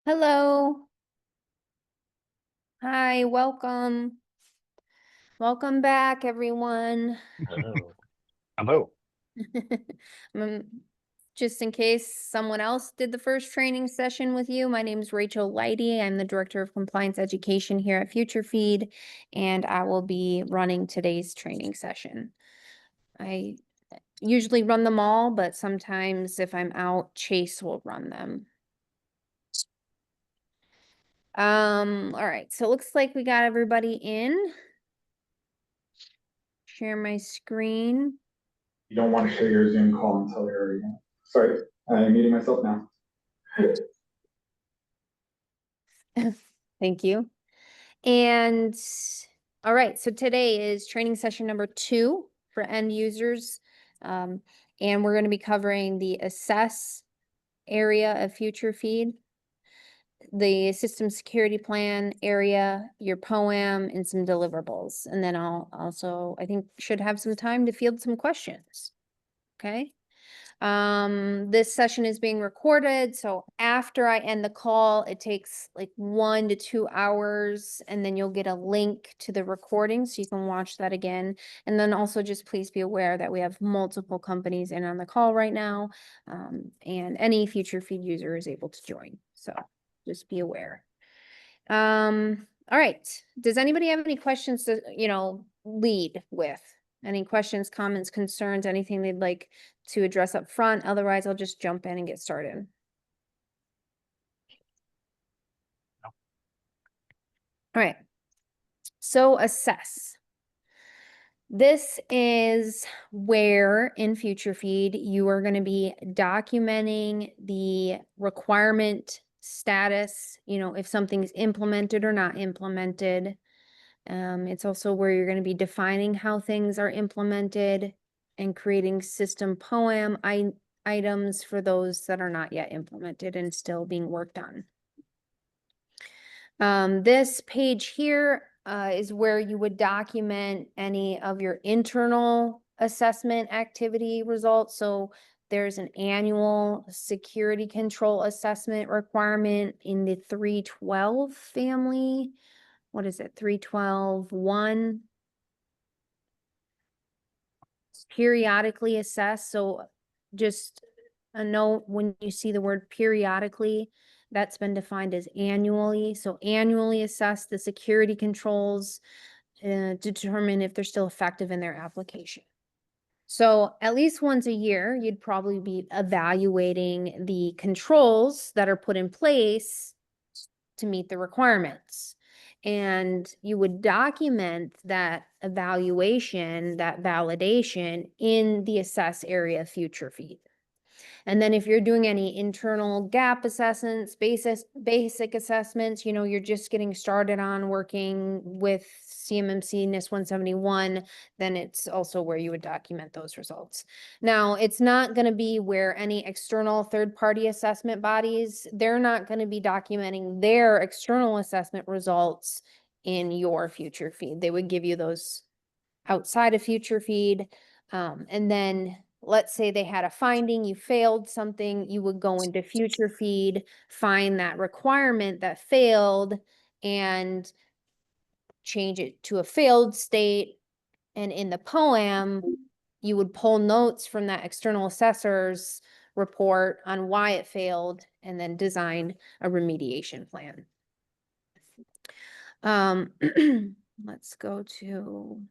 Hello. Hi, welcome. Welcome back, everyone. Oh, hello. Um, just in case someone else did the first training session with you, my name is Rachel Leidy. I'm the Director of Compliance Education here at FutureFeed, and I will be running today's training session. I usually run them all, but sometimes if I'm out, Chase will run them. All right, so it looks like we got everybody in. Share my screen. You don't want to share your Zoom call until you're already in. Sorry, I'm muting myself now. Thank you. And all right, so today is training session number 2 for end users. And we're going to be covering the assess area of FutureFeed, the system security plan area, your POA&M, and some deliverables. And then I'll also, I think, should have some time to field some questions. Okay. This session is being recorded, so after I end the call, it takes like 1 to 2 hours, and then you'll get a link to the recording so you can watch that again. And then also just please be aware that we have multiple companies in on the call right now, and any FutureFeed user is able to join. So just be aware. All right. Does anybody have any questions to, lead with? Any questions, comments, concerns, anything they'd like to address up front? Otherwise, I'll just jump in and get started. All right. So assess. This is where in FutureFeed you are going to be documenting the requirement status, if something's implemented or not implemented. It's also where you're going to be defining how things are implemented and creating system POA&M items for those that are not yet implemented and still being worked on. This page here is where you would document any of your internal assessment activity results. So there's an annual security control assessment requirement in the 312 family. What is it? 312.1. Periodically assess. So just a note, when you see the word periodically, that's been defined as annually. So annually assess the security controls to determine if they're still effective in their application. So at least once a year, you'd probably be evaluating the controls that are put in place to meet the requirements. And you would document that evaluation, that validation in the assess area FutureFeed. And then if you're doing any internal gap assessments, basic assessments, you're just getting started on working with CMMC NIST 171, then it's also where you would document those results. Now, it's not going to be where any external third-party assessment bodies, they're not going to be documenting their external assessment results in your FutureFeed. They would give you those outside of FutureFeed. And then let's say they had a finding, you failed something, you would go into FutureFeed, find that requirement that failed, and change it to a failed state. And in the POA&M, you would pull notes from that external assessor's report on why it failed, and then design a remediation plan. Let's go to...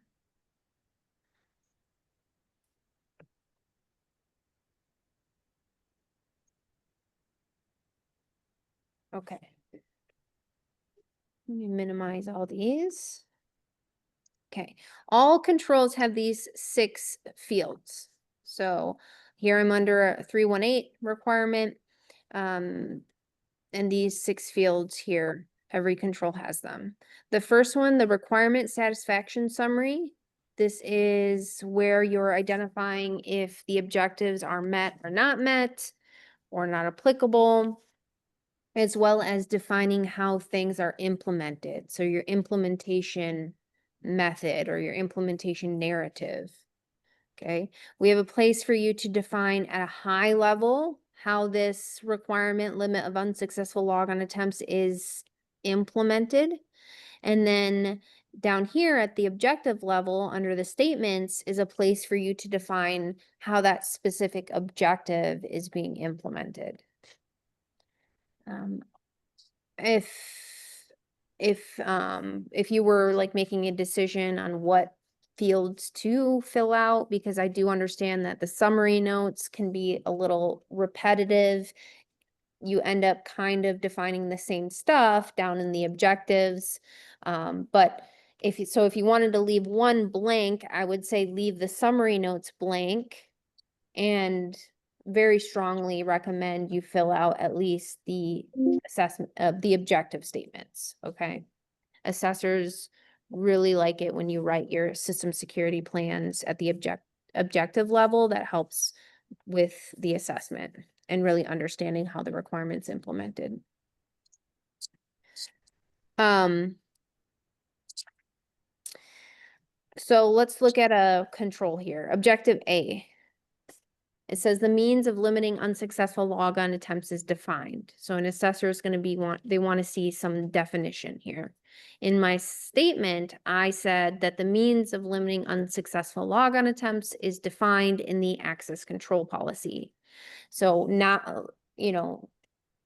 Okay. Let me minimize all these. Okay, all controls have these 6 fields. So here I'm under a 318 requirement. And these 6 fields here, every control has them. The first one, the requirement satisfaction summary. This is where you're identifying if the objectives are met or not met, or not applicable, as well as defining how things are implemented. So your implementation method or your implementation narrative. Okay, we have a place for you to define at a high level how this requirement limit of unsuccessful logon attempts is implemented. And then down here at the objective level, under the statements, is a place for you to define how that specific objective is being implemented. If you were like making a decision on what fields to fill out, because I do understand that the summary notes can be a little repetitive, you end up kind of defining the same stuff down in the objectives. But if you wanted to leave one blank, I would say leave the summary notes blank, and very strongly recommend you fill out at least the assessment of the objective statements, okay? Assessors really like it when you write your system security plans at the objective level. That helps with the assessment and really understanding how the requirement's implemented. So let's look at a control here. Objective A. It says the means of limiting unsuccessful logon attempts is defined. So an assessor is going to be they want to see some definition here. In my statement, I said that the means of limiting unsuccessful logon attempts is defined in the access control policy. So now,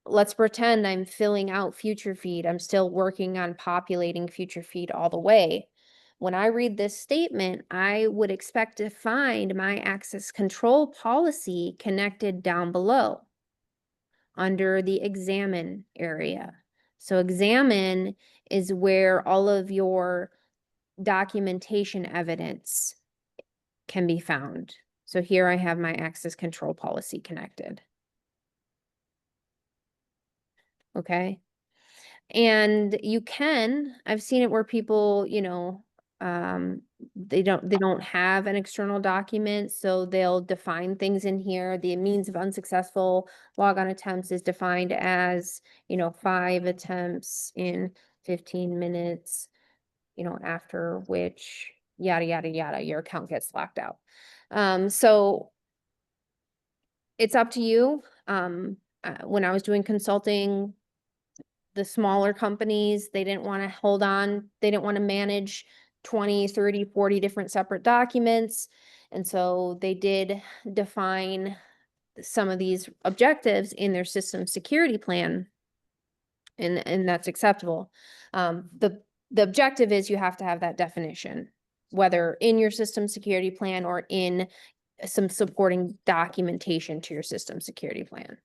let's pretend I'm filling out FutureFeed. I'm still working on populating FutureFeed all the way. When I read this statement, I would expect to find my access control policy connected down below under the examine area. So examine is where all of your documentation evidence can be found. So here I have my access control policy connected. Okay. And I've seen it where people, they don't have an external document, so they'll define things in here. The means of unsuccessful logon attempts is defined as, 5 attempts in 15 minutes, after which yada, yada, yada, your account gets locked out. So it's up to you. When I was doing consulting, the smaller companies, they didn't want to manage 20, 30, 40 different separate documents. And so they did define some of these objectives in their system security plan. And that's acceptable. The objective is you have to have that definition, whether in your system security plan or in some supporting documentation to your system security plan.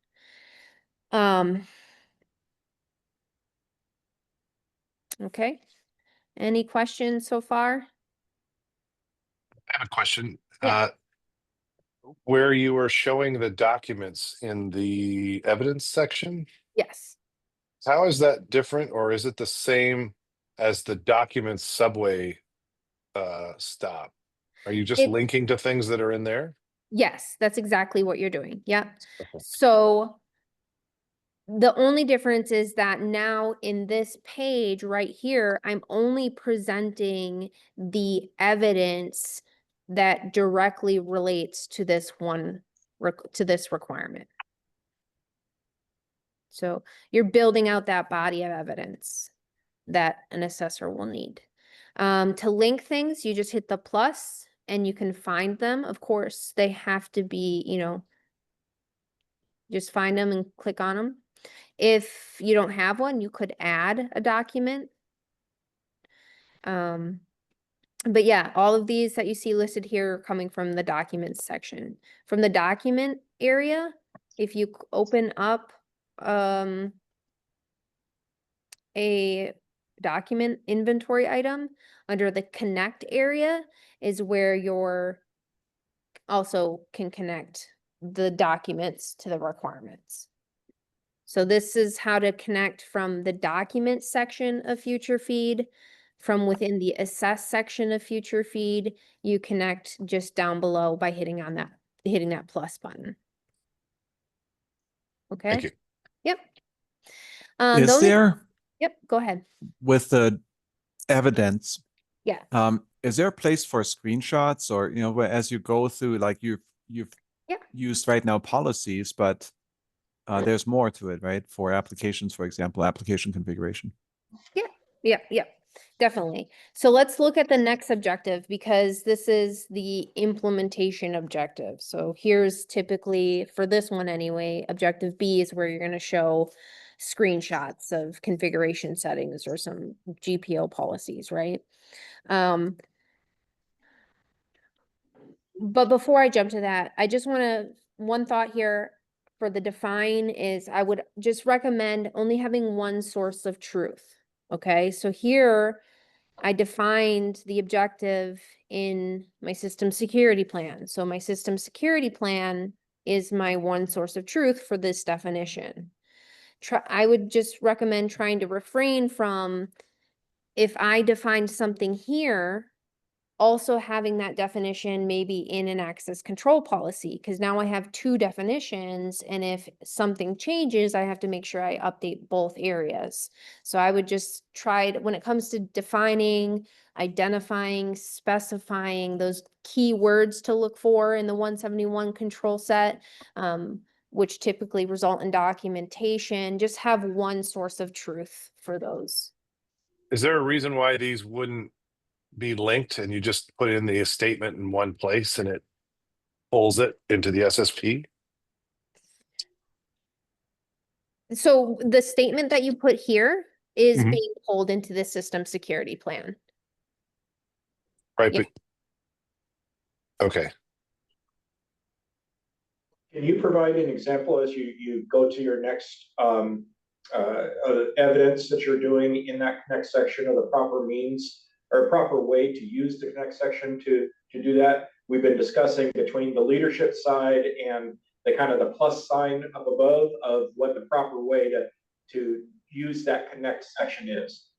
Okay. Any questions so far? I have a question. Yeah. Where you were showing the documents in the evidence section, Yes. how is that different, or is it the same as the documents subway stop? Are you just linking to things that are in there? Yes, that's exactly what you're doing. Yeah. Okay. So the only difference is that now in this page right here, I'm only presenting the evidence that directly relates to this requirement. So you're building out that body of evidence that an assessor will need. To link things, you just hit the plus and you can find them. Of course, they have to be, just find them and click on them. If you don't have one, you could add a document. But yeah, all of these that you see listed here are coming from the documents section. From the document area, if you open up a document inventory item, under the connect area is where you're also can connect the documents to the requirements. So this is how to connect from the document section of FutureFeed. From within the assess section of FutureFeed, you connect just down below by hitting that plus button. Okay. Thank you. Yep. Yep, go ahead. With the evidence, Yeah. is there a place for screenshots, or where as you go through, like you've used right now policies, but there's more to it, right? For applications, for example, application configuration. Yeah, definitely. So let's look at the next objective because this is the implementation objective. So here's typically, for this one anyway, objective B is where you're going to show screenshots of configuration settings or some GPO policies, right? But before I jump to that, I just want to, one thought here for the define is I would just recommend only having one source of truth. Okay, so here I defined the objective in my system security plan. So my system security plan is my one source of truth for this definition. I would just recommend trying to refrain from, if I defined something here, also having that definition maybe in an access control policy, because now I have two definitions, and if something changes, I have to make sure I update both areas. So I would just try to, when it comes to defining, identifying, specifying those key words to look for in the 171 control set, which typically result in documentation, just have one source of truth for those. Is there a reason why these wouldn't be linked and you just put in the statement in one place and it pulls it into the SSP? So the statement that you put here is Mhm. being pulled into the system security plan. Right, Yeah. but okay. Can you provide an example as you go to your next evidence that you're doing in that connect section of the proper means or proper way to use the connect section to do that? We've been discussing between the leadership side and the kind of the plus sign up above of what the proper way to use that connect section is.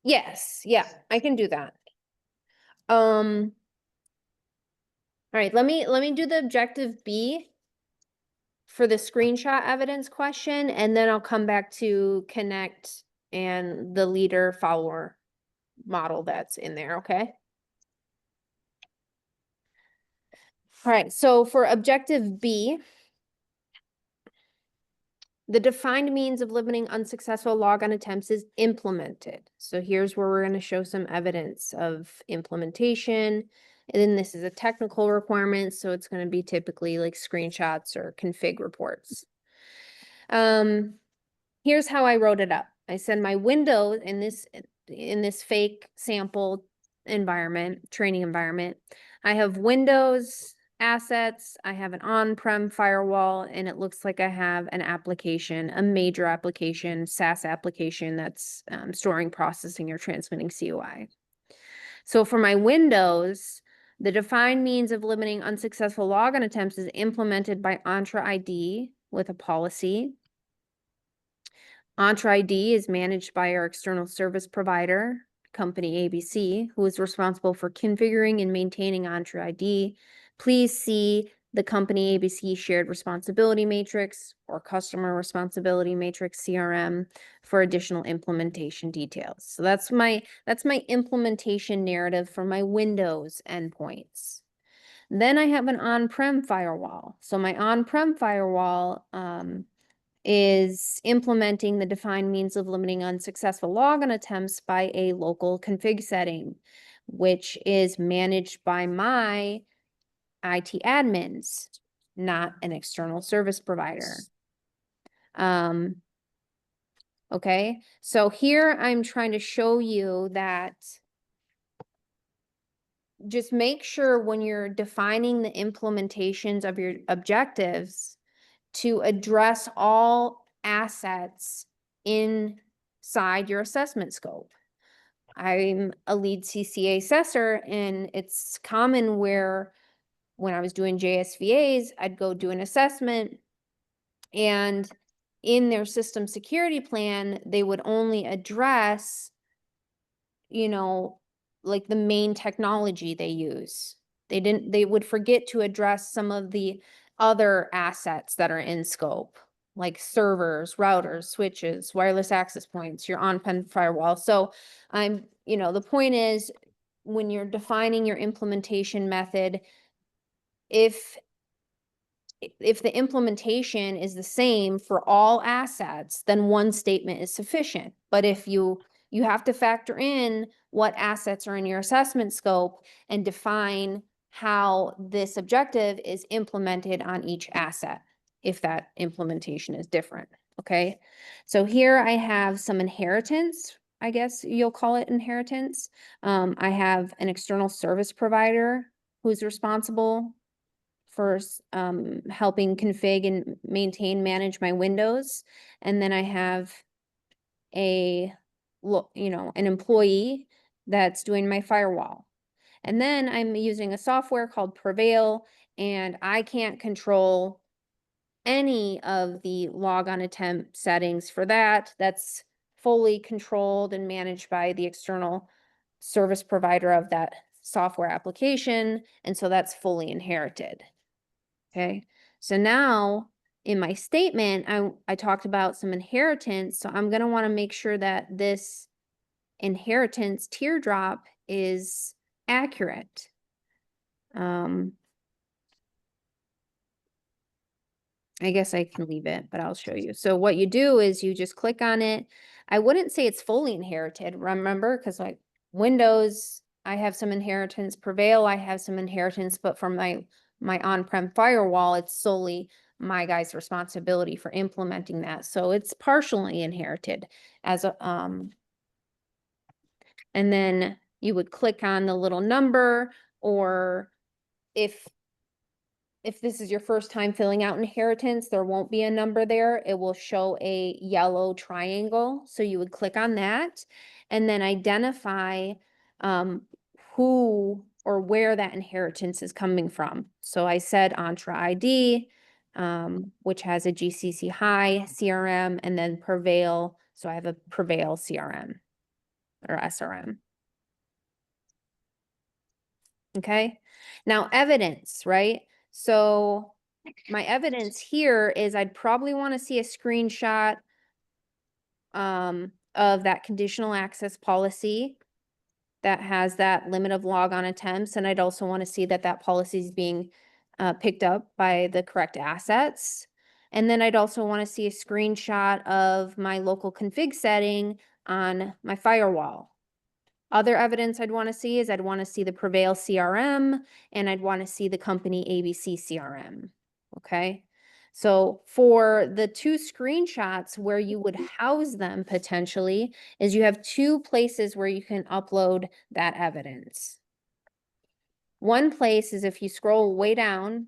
Yes, yeah, I can do that. All right, let me do the objective B for the screenshot evidence question, and then I'll come back to connect and the leader follower model that's in there, okay? All right, so for objective B, the defined means of limiting unsuccessful logon attempts is implemented. So here's where we're going to show some evidence of implementation. And then this is a technical requirement, so it's going to be typically like screenshots or config reports. Here's how I wrote it up. I said my window in this fake sample environment, training environment, I have Windows assets, I have an on-prem firewall, and it looks like I have an application, a major application, SaaS application that's storing, processing, or transmitting COI. So for my Windows, the defined means of limiting unsuccessful login attempts is implemented by Entra ID with a policy. Entra ID is managed by our external service provider, company ABC, who is responsible for configuring and maintaining Entra ID. Please see the company ABC shared responsibility matrix or customer responsibility matrix CRM for additional implementation details. So that's my implementation narrative for my Windows endpoints. Then I have an on-prem firewall. So my on-prem firewall is implementing the defined means of limiting unsuccessful login attempts by a local config setting, which is managed by my IT admins, not an external service provider. Okay, so here I'm trying to show you that just make sure when you're defining the implementations of your objectives to address all assets inside your assessment scope. I'm a lead CCA assessor, and it's common where when I was doing JSVAs, I'd go do an assessment, and in their system security plan, they would only address, like the main technology they use. They would forget to address some of the other assets that are in scope, like servers, routers, switches, wireless access points, your on-prem firewall. So the point is, when you're defining your implementation method, if if the implementation is the same for all assets, then one statement is sufficient. But if you have to factor in what assets are in your assessment scope and define how this objective is implemented on each asset, if that implementation is different, okay? So here I have some inheritance, I guess you'll call it inheritance. I have an external service provider who's responsible for helping config and maintain, manage my Windows. And then I have an employee that's doing my firewall. And then I'm using a software called Prevail, and I can't control any of the logon attempt settings for that. That's fully controlled and managed by the external service provider of that software application. And so that's fully inherited. Okay, so now in my statement, I talked about some inheritance. So I'm going to want to make sure that this inheritance teardrop is accurate. I guess I can leave it, but I'll show you. So what you do is you just click on it. I wouldn't say it's fully inherited, remember, because like Windows, I have some inheritance. Prevail, I have some inheritance, but from my on-prem firewall, it's solely my guy's responsibility for implementing that. So it's partially inherited as a, and then you would click on the little number, or if this is your first time filling out inheritance, there won't be a number there. It will show a yellow triangle. So you would click on that and then identify who or where that inheritance is coming from. So I said Entra ID, which has a GCC High CRM, and then Prevail. So I have a Prevail CRM or SRM. Okay. Now evidence, right? So my evidence here is I'd probably want to see a screenshot of that conditional access policy that has that limit of logon attempts. And I'd also want to see that that policy is being picked up by the correct assets. And then I'd also want to see a screenshot of my local config setting on my firewall. Other evidence I'd want to see is I'd want to see the Prevail CRM, and I'd want to see the company ABC CRM. Okay. So for the two screenshots where you would house them potentially is you have two places where you can upload that evidence. One place is if you scroll way down,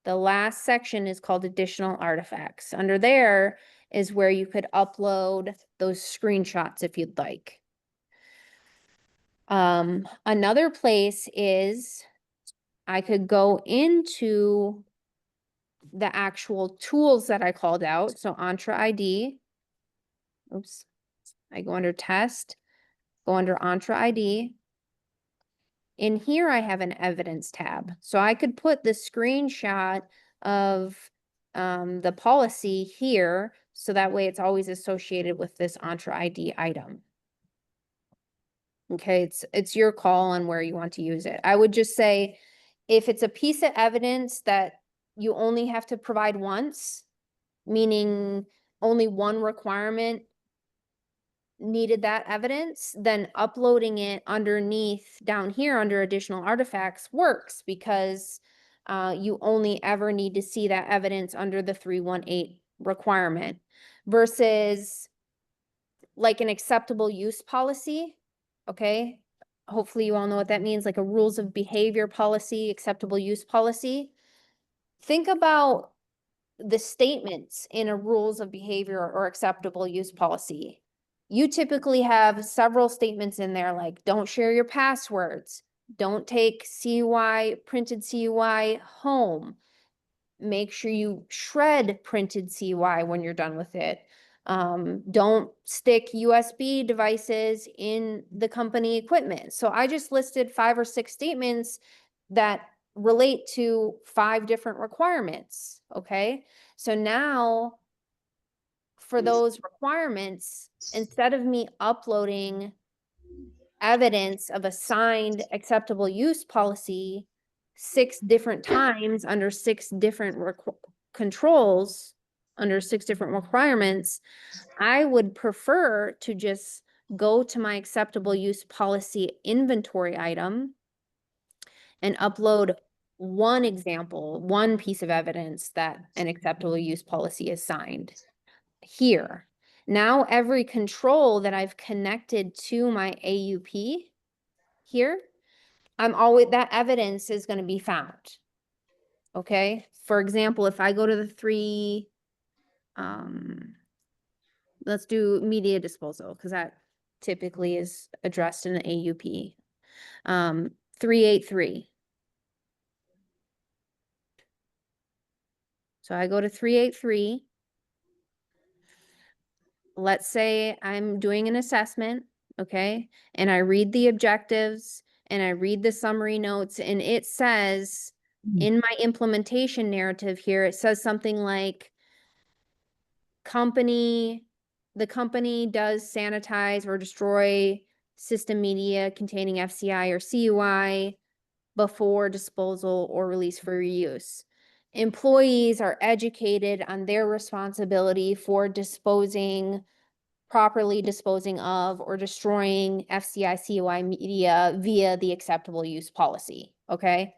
the last section is called additional artifacts. Under there is where you could upload those screenshots if you'd like. Another place is I could go into the actual tools that I called out. So Entra ID. Oops. I go under test, go under Entra ID. In here, I have an evidence tab. So I could put the screenshot of the policy here. So that way it's always associated with this Entra ID item. Okay, it's your call on where you want to use it. I would just say, if it's a piece of evidence that you only have to provide once, meaning only one requirement needed that evidence, then uploading it underneath down here under additional artifacts works, because you only ever need to see that evidence under the 318 requirement versus like an acceptable use policy. Okay, hopefully you all know what that means, like a rules of behavior policy, acceptable use policy. Think about the statements in a rules of behavior or acceptable use policy. You typically have several statements in there like don't share your passwords, don't take CUI, printed CUI home, make sure you shred printed CUI when you're done with it. Don't stick USB devices in the company equipment. So I just listed 5 or 6 statements that relate to 5 different requirements. Okay. So now for those requirements, instead of me uploading evidence of a signed acceptable use policy 6 different times under 6 different controls, under 6 different requirements, I would prefer to just go to my acceptable use policy inventory item and upload one example, one piece of evidence that an acceptable use policy is signed here. Now, every control that I've connected to my AUP here, that evidence is going to be found. Okay. For example, if I go to the 3, let's do media disposal, because that typically is addressed in the AUP. 383. So I go to 383. Let's say I'm doing an assessment, okay? And I read the objectives and I read the summary notes, and it says in my implementation narrative here, it says something like the company does sanitize or destroy system media containing FCI or CUI before disposal or release for reuse. Employees are educated on their responsibility for properly disposing of or destroying FCI, CUI media via the acceptable use policy, okay?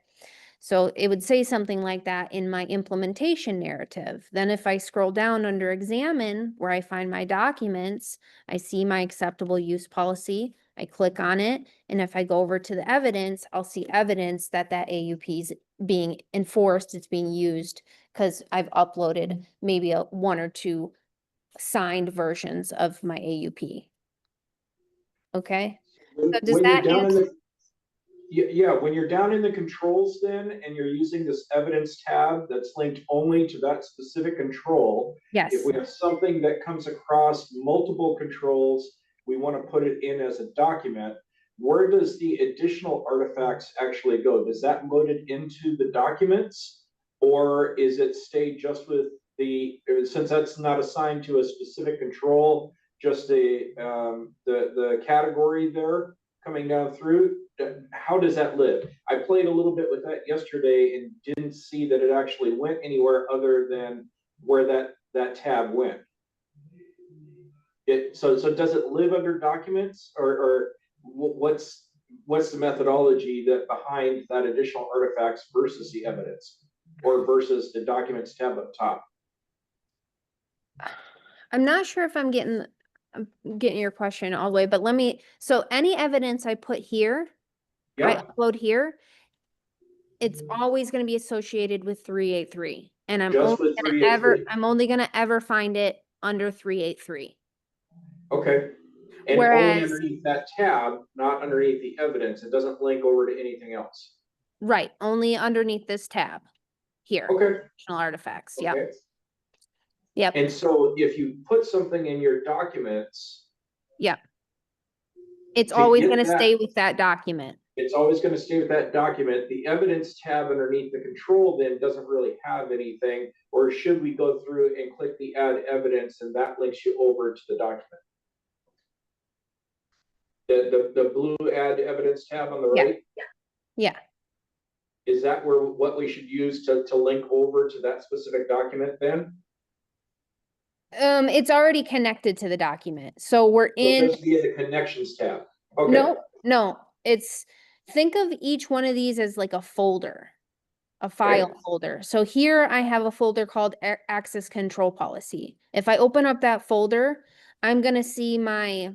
So it would say something like that in my implementation narrative. Then if I scroll down under examine, where I find my documents, I see my acceptable use policy. I click on it. And if I go over to the evidence, I'll see evidence that that AUP is being enforced. It's being used because I've uploaded maybe 1 or 2 signed versions of my AUP. Okay. So does When you're that down in answer? the, yeah, when you're down in the controls then, and you're using this evidence tab that's linked only to that specific control, Yes. if we have something that comes across multiple controls, we want to put it in as a document, where does the additional artifacts actually go? Does that load it into the documents, or is it stay just with since that's not assigned to a specific control, just the category there coming down through? How does that live? I played a little bit with that yesterday and didn't see that it actually went anywhere other than where that tab went. So does it live under documents, or what's the methodology that behind that additional artifacts versus the evidence, or versus the documents tab up top? I'm not sure if I'm getting your question all the way, but so any evidence I put here, I Yeah, upload here, it's always going to be associated with 383. And just with 383. I'm only gonna ever find it under 383. Okay. And only Whereas, underneath that tab, not underneath the evidence. It doesn't link over to anything else. right, only underneath this tab here. Okay. Additional artifacts. Yep. Okay. Yep. And so if you put something in your documents, Yep. It's to always get going to that- stay with that document. it's always going to stay with that document. The evidence tab underneath the control then doesn't really have anything, or should we go through and click the add evidence and that links you over to the document? The blue add evidence tab on the Yeah. right? Yeah. Is that what we should use to link over to that specific document then? It's already connected to the document. So we're So in, just via the connections tab. Okay. no, think of each one of these as like a folder, a file folder. So here I have a folder called access control policy. If I open up that folder, I'm going to see my,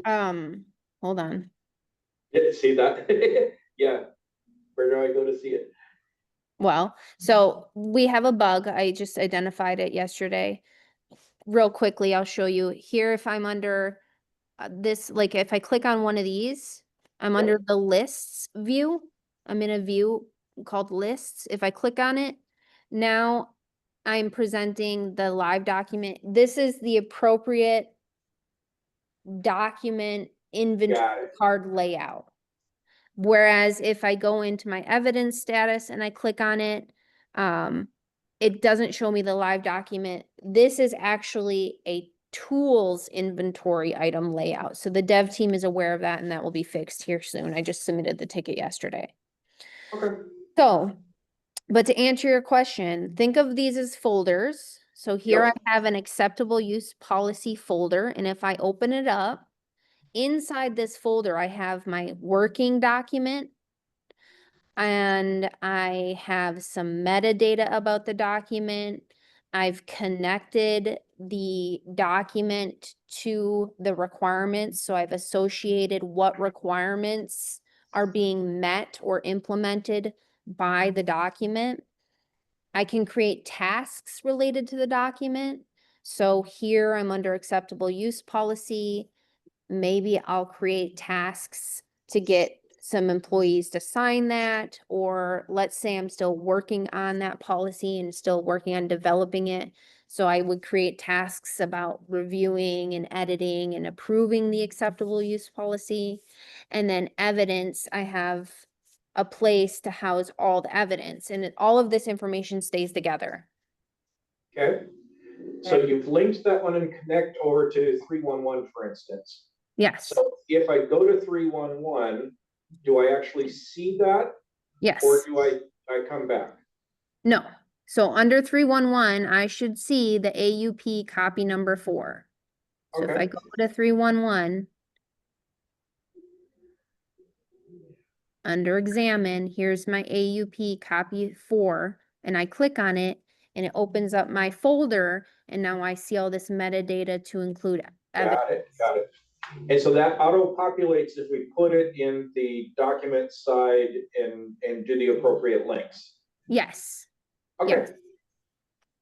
hold on. Yeah, see that? Yeah. Where do I go to see it? Well, so we have a bug. I just identified it yesterday. Real quickly, I'll show you here. If I'm under this, like if I click on one of these, I'm Yep. under the lists view. I'm in a view called lists. If I click on it, now I'm presenting the live document. This is the appropriate document inventory card layout. Whereas if I go into my evidence status and I click on it, it doesn't show me the live document. This is actually a tools inventory item layout. So the dev team is aware of that, and that will be fixed here soon. I just submitted the ticket yesterday. Okay. So, but to answer your question, think of these as folders. So here Yep. I have an acceptable use policy folder, and if I open it up, inside this folder, I have my working document, and I have some metadata about the document. I've connected the document to the requirements, so I've associated what requirements are being met or implemented by the document. I can create tasks related to the document. So here I'm under acceptable use policy. Maybe I'll create tasks to get some employees to sign that, or let's say I'm still working on that policy and still working on developing it. So I would create tasks about reviewing and editing and approving the acceptable use policy. And then evidence, I have a place to house all the evidence, and all of this information stays together. Okay. So you've linked that one and connect over to 311, for instance. Yes, So if I go to 311, do I actually see that, yes. or do I come back? No. So under 311, I should see the AUP copy number 4. So if I Okay. go to 311, under examine, here's my AUP copy 4, and I click on it, and it opens up my folder, and now I see all this metadata to include evidence. Got it. And so that auto populates if we put it in the document side and do the appropriate links. Yes. Okay. Yes.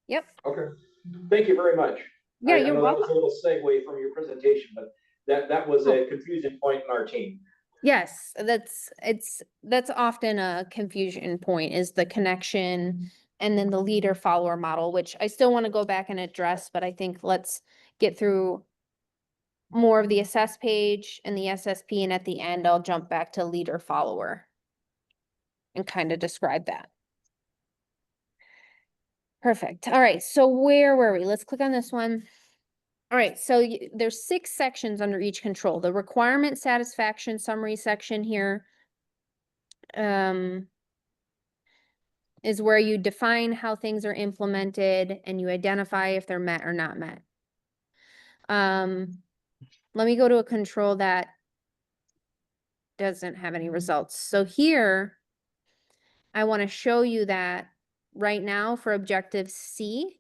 Yep. Okay. Thank you very much. Yeah, I you're know welcome. that was a little segue from your presentation, but that was a confusing point in our team. Yes, that's often a confusion point, is the connection and then the leader follower model, which I still want to go back and address, but I think let's get through more of the assess page and the SSP, and at the end I'll jump back to leader follower and kind of describe that. Perfect. All right, so where were we? Let's click on this one. All right, so there's 6 sections under each control. The requirement satisfaction summary section here is where you define how things are implemented and you identify if they're met or not met. Let me go to a control that doesn't have any results. So here, I want to show you that right now for objective C,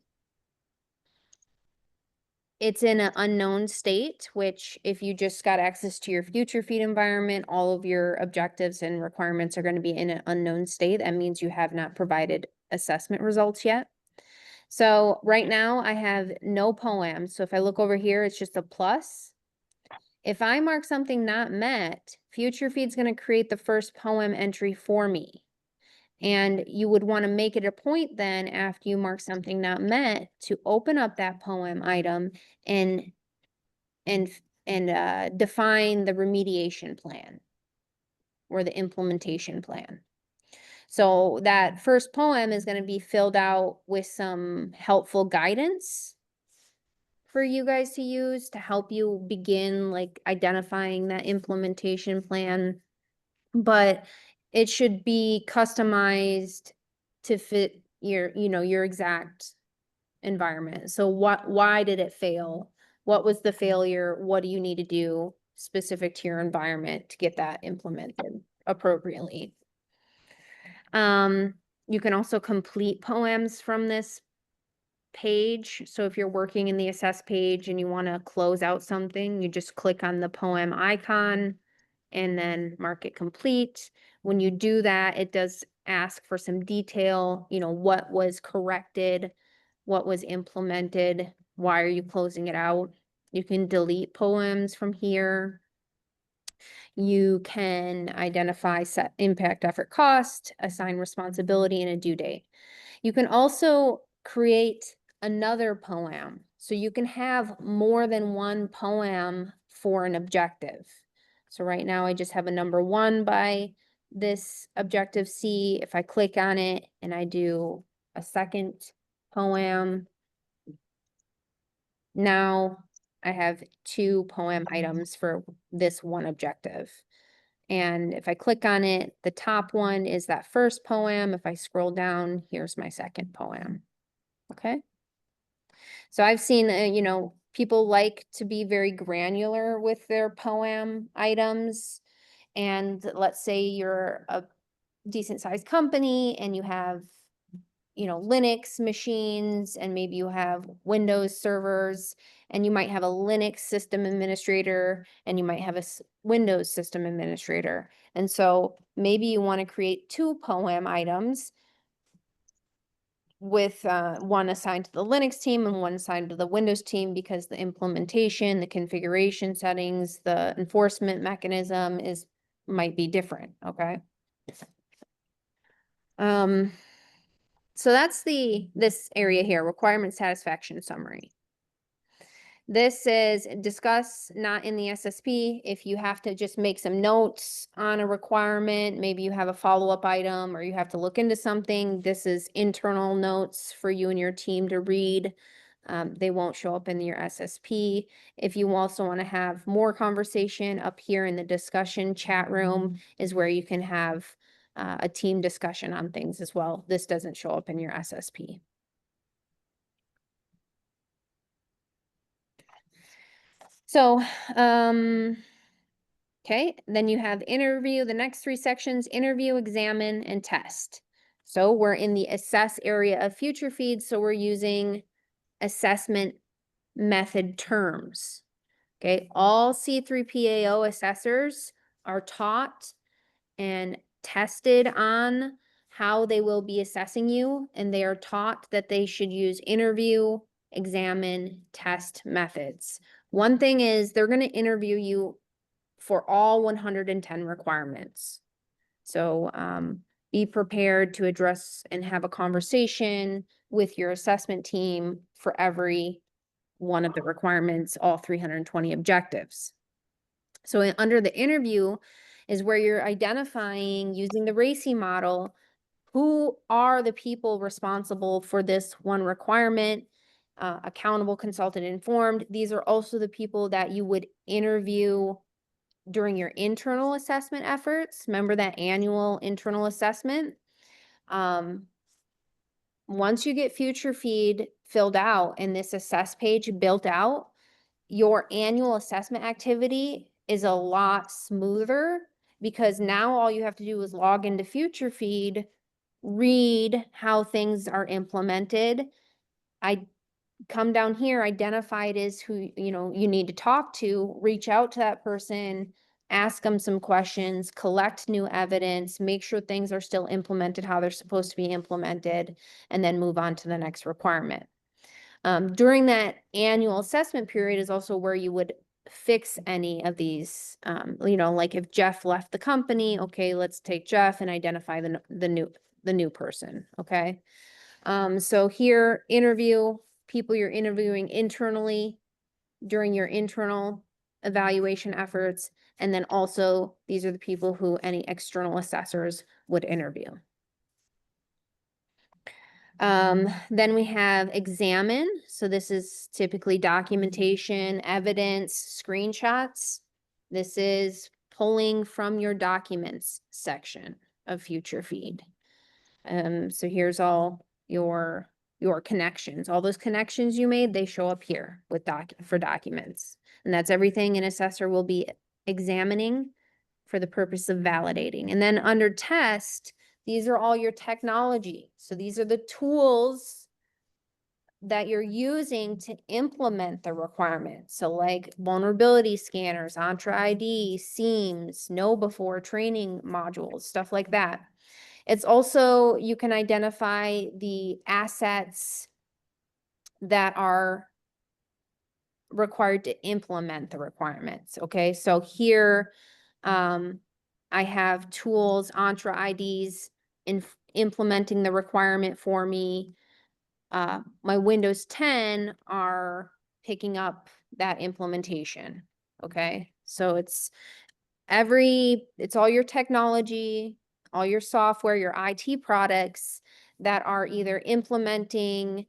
it's in an unknown state, which if you just got access to your FutureFeed environment, all of your objectives and requirements are going to be in an unknown state. That means you have not provided assessment results yet. So right now I have no POA&Ms. So if I look over here, it's just a plus. If I mark something not met, FutureFeed's going to create the first POA&M entry for me. And you would want to make it a point then, after you mark something not met, to open up that POA&M item and define the remediation plan or the implementation plan. So that first POA&M is going to be filled out with some helpful guidance for you guys to use to help you begin like identifying that implementation plan. But it should be customized to fit your, your exact environment. So why did it fail? What was the failure? What do you need to do specific to your environment to get that implemented appropriately? You can also complete POA&Ms from this page. So if you're working in the assess page and you want to close out something, you just click on the POA&M icon and then mark it complete. When you do that, it does ask for some detail, what was corrected, what was implemented, why are you closing it out? You can delete POA&Ms from here. You can identify set impact, effort, cost, assign responsibility, and a due date. You can also create another POA&M. So you can have more than one POA&M for an objective. So right now I just have a number 1 by this objective C. If I click on it and I do a second POA&M, now I have 2 POA&M items for this one objective. And if I click on it, the top one is that first poem. If I scroll down, here's my second poem. Okay. So I've seen, you know, people like to be very granular with their poem items. And let's say you're a decent sized company and you have, you know, Linux machines, and maybe you have Windows servers, and you might have a Linux system administrator, and you might have a Windows system administrator. And so maybe you want to create 2 poem items with one assigned to the Linux team and one assigned to the Windows team, because the implementation, the configuration settings, the enforcement mechanism might be different. Okay. So that's this area here, requirement satisfaction summary. This is discuss not in the SSP. If you have to just make some notes on a requirement, maybe you have a follow-up item or you have to look into something, this is internal notes for you and your team to read. They won't show up in your SSP. If you also want to have more conversation, up here in the discussion chat room is where you can have a team discussion on things as well. This doesn't show up in your SSP. So, okay, then you have interview, the next 3 sections, interview, examine, and test. So we're in the assess area of FutureFeed, so we're using assessment method terms. Okay, all C3PAO assessors are taught and tested on how they will be assessing you, and they are taught that they should use interview, examine, test methods. One thing is they're going to interview you for all 110 requirements. So be prepared to address and have a conversation with your assessment team for every one of the requirements, all 320 objectives. So under the interview is where you're identifying, using the RACI model, who are the people responsible for this one requirement, accountable, consulted, informed. These are also the people that you would interview during your internal assessment efforts. Remember that annual internal assessment? Once you get FutureFeed filled out and this assess page built out, your annual assessment activity is a lot smoother, because now all you have to do is log into FutureFeed, read how things are implemented. I come down here, identify it as who, you know, you need to talk to, reach out to that person, ask them some questions, collect new evidence, make sure things are still implemented how they're supposed to be implemented, and then move on to the next requirement. During that annual assessment period is also where you would fix any of these, you know, like if Jeff left the company, okay, let's take Jeff and identify the new person. Okay. So here, interview people you're interviewing internally during your internal evaluation efforts. And then also these are the people who any external assessors would interview. Then we have examine. So this is typically documentation, evidence, screenshots. This is pulling from your documents section of FutureFeed. So here's all your connections. All those connections you made, they show up here with for documents. And that's everything an assessor will be examining for the purpose of validating. And then under test, these are all your technology. So these are the tools that you're using to implement the requirements. So like vulnerability scanners, Entra ID, SIEMs, know before training modules, stuff like that. It's also, you can identify the assets that are required to implement the requirements. Okay, so here I have tools, Entra IDs, in implementing the requirement for me. My Windows 10 are picking up that implementation. Okay, so it's all your technology, all your software, your IT products that are either implementing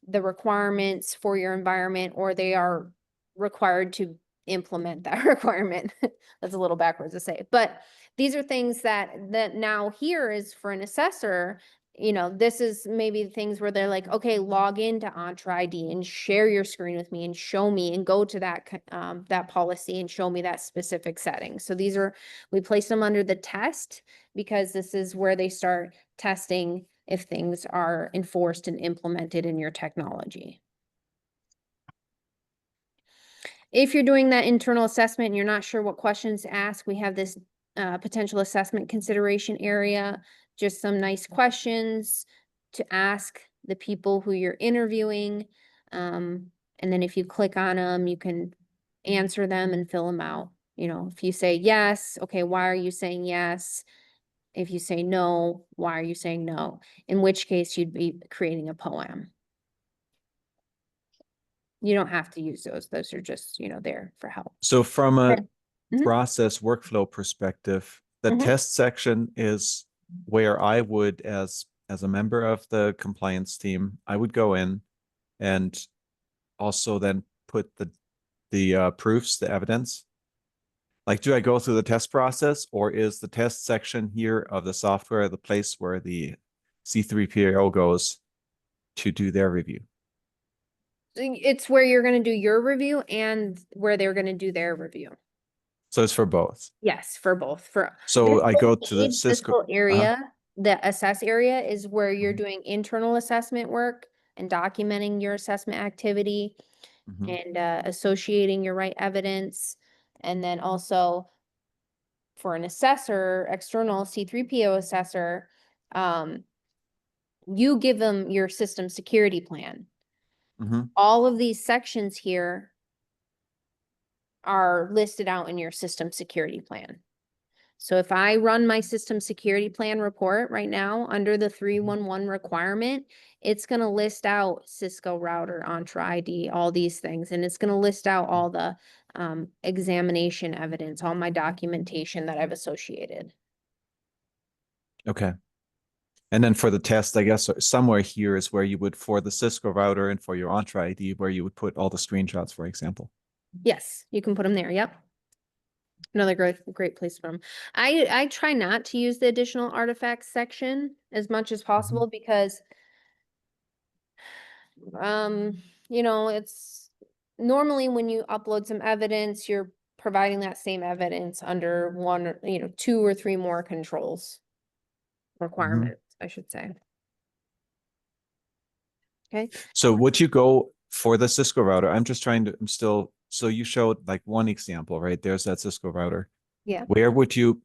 the requirements for your environment, or they are required to implement that requirement. That's a little backwards to say, but these are things that now here is for an assessor. You know, this is maybe things where they're like, okay, log into Entra ID and share your screen with me and show me and go to that policy and show me that specific setting. So these are, we place them under the test because this is where they start testing if things are enforced and implemented in your technology. If you're doing that internal assessment and you're not sure what questions to ask, we have this potential assessment consideration area, just some nice questions to ask the people who you're interviewing. And then if you click on them, you can answer them and fill them out. You know, if you say yes, okay, why are you saying yes? If you say no, why are you saying no? In which case you'd be creating a POA&M. You don't have to use those. Those are just, you know, there for help. So from a Mhm. process workflow perspective, the Mhm. test section is where I would, as a member of the compliance team, I would go in and also then put the proofs, the evidence. Like, do I go through the test process, or is the test section here of the software the place where the C3PAO goes to do their review? It's where you're going to do your review and where they're going to do their review. So it's for both. Yes, for both. For So this I whole go to the page, this Cisco. whole area, the assess area is where you're Mhm. doing internal assessment work and documenting your assessment activity Mhm. and associating your right evidence. And then also for an assessor, external C3PO assessor, you give them your system security plan. Mhm. All of these sections here are listed out in your system security plan. So if I run my system security plan report right now under the 311 requirement, it's going to list out Cisco router, Entra ID, all these things. And it's going to list out all the examination evidence, all my documentation that I've associated. Okay. And then for the test, I guess somewhere here is where you would, for the Cisco router and for your Entra ID, where you would put all the screenshots, for example. Yes, you can put them there. Yep. Another great place for them. I try not to use the additional artifacts section as much as possible because you know, it's normally when you upload some evidence, you're providing that same evidence under one, or, you know, 2 or 3 more controls requirements, I should say. Okay. So would you go for the Cisco router? I'm still, so you showed like one example, right? There's that Cisco router. Yeah. Where would you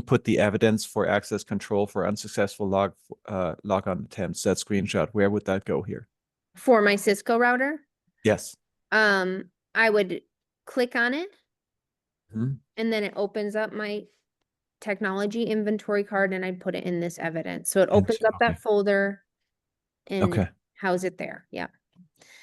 put the evidence for access control for unsuccessful logon attempts, that screenshot? Where would that go here? For my Cisco router, Yes. I would click on it Mhm. and then it opens up my technology inventory card and I'd put it in this evidence. So it opens up Okay. that folder and Okay. house it there. Yeah.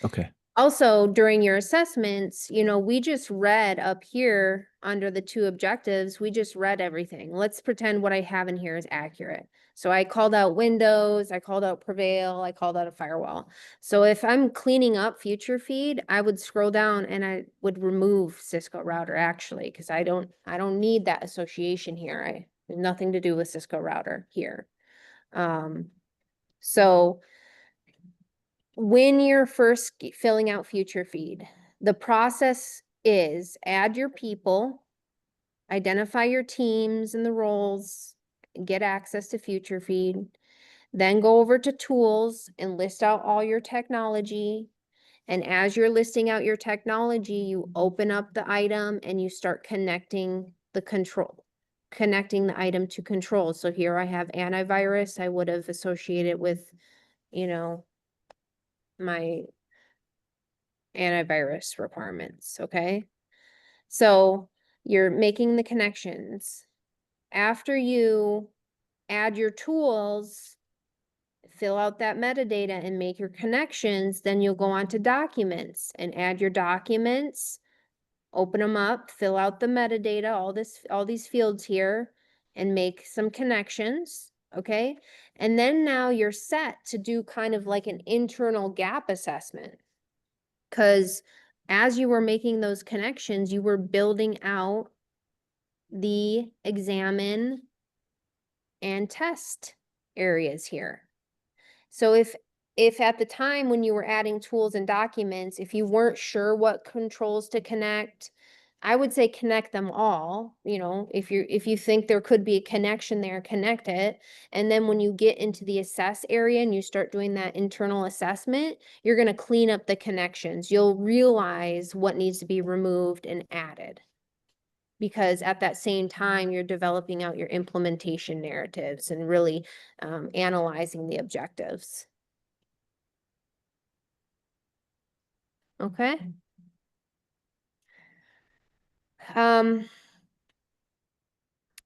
Okay. Also, during your assessments, you know, we just read up here under the 2 objectives, we just read everything. Let's pretend what I have in here is accurate. So I called out Windows, I called out Prevail, I called out a firewall. So if I'm cleaning up FutureFeed, I would scroll down and I would remove Cisco router actually, because I don't need that association here. There's nothing to do with Cisco router here. So when you're first filling out FutureFeed, the process is add your people, identify your teams and the roles, get access to FutureFeed, then go over to tools and list out all your technology. And as you're listing out your technology, you open up the item and you start connecting the item to controls. So here I have antivirus. I would have associated with, you know, my antivirus requirements, okay? So you're making the connections. After you add your tools, fill out that metadata and make your connections, then you'll go on to documents and add your documents, open them up, fill out the metadata, all these fields here, and make some connections, okay? And then now you're set to do kind of like an internal gap assessment. Because as you were making those connections, you were building out the examine and test areas here. So if at the time when you were adding tools and documents, if you weren't sure what controls to connect, I would say connect them all. You know, if you think there could be a connection there, connect it. And then when you get into the assess area and you start doing that internal assessment, you're going to clean up the connections. You'll realize what needs to be removed and added. Because at that same time, you're developing out your implementation narratives and really analyzing the objectives. Okay.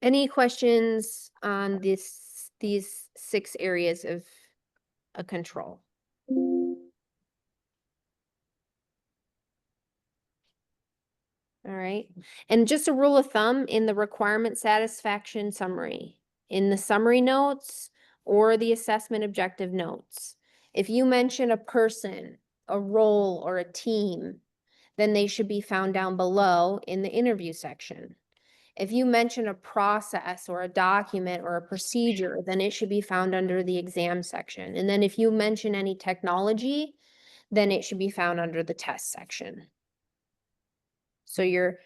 Any questions on these 6 areas of a control? All right. And just a rule of thumb in the requirement satisfaction summary, in the summary notes or the assessment objective notes, if you mention a person, a role, or a team, then they should be found down below in the interview section. If you mention a process or a document or a procedure, then it should be found under the exam section. And then if you mention any technology, then it should be found under the test section. So your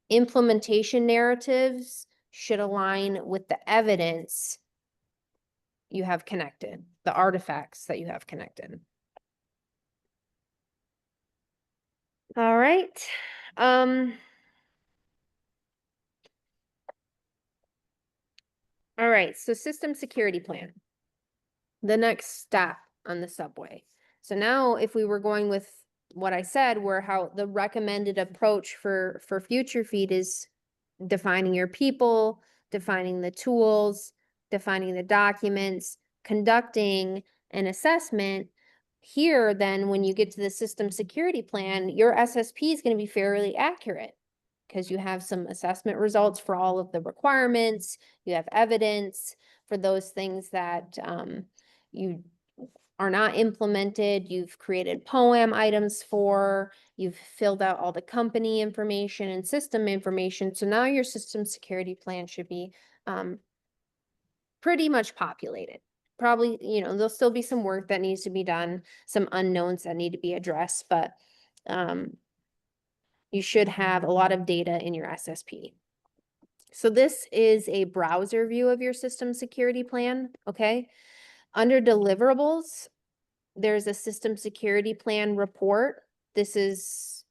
implementation narratives should align with the evidence you have connected, the artifacts that you have connected. All right. All right, so system security plan. The next step on the subway. So now if we were going with what I said, where how the recommended approach for FutureFeed is defining your people, defining the tools, defining the documents, conducting an assessment. Here, then, when you get to the system security plan, your SSP is going to be fairly accurate because you have some assessment results for all of the requirements, you have evidence for those things that you are not implemented, you've created POA&M items for, you've filled out all the company information and system information. So now your system security plan should be pretty much populated. Probably, you know, there'll still be some work that needs to be done, some unknowns that need to be addressed, but you should have a lot of data in your SSP. So this is a browser view of your system security plan, okay? Under deliverables, there's a system security plan report. This is,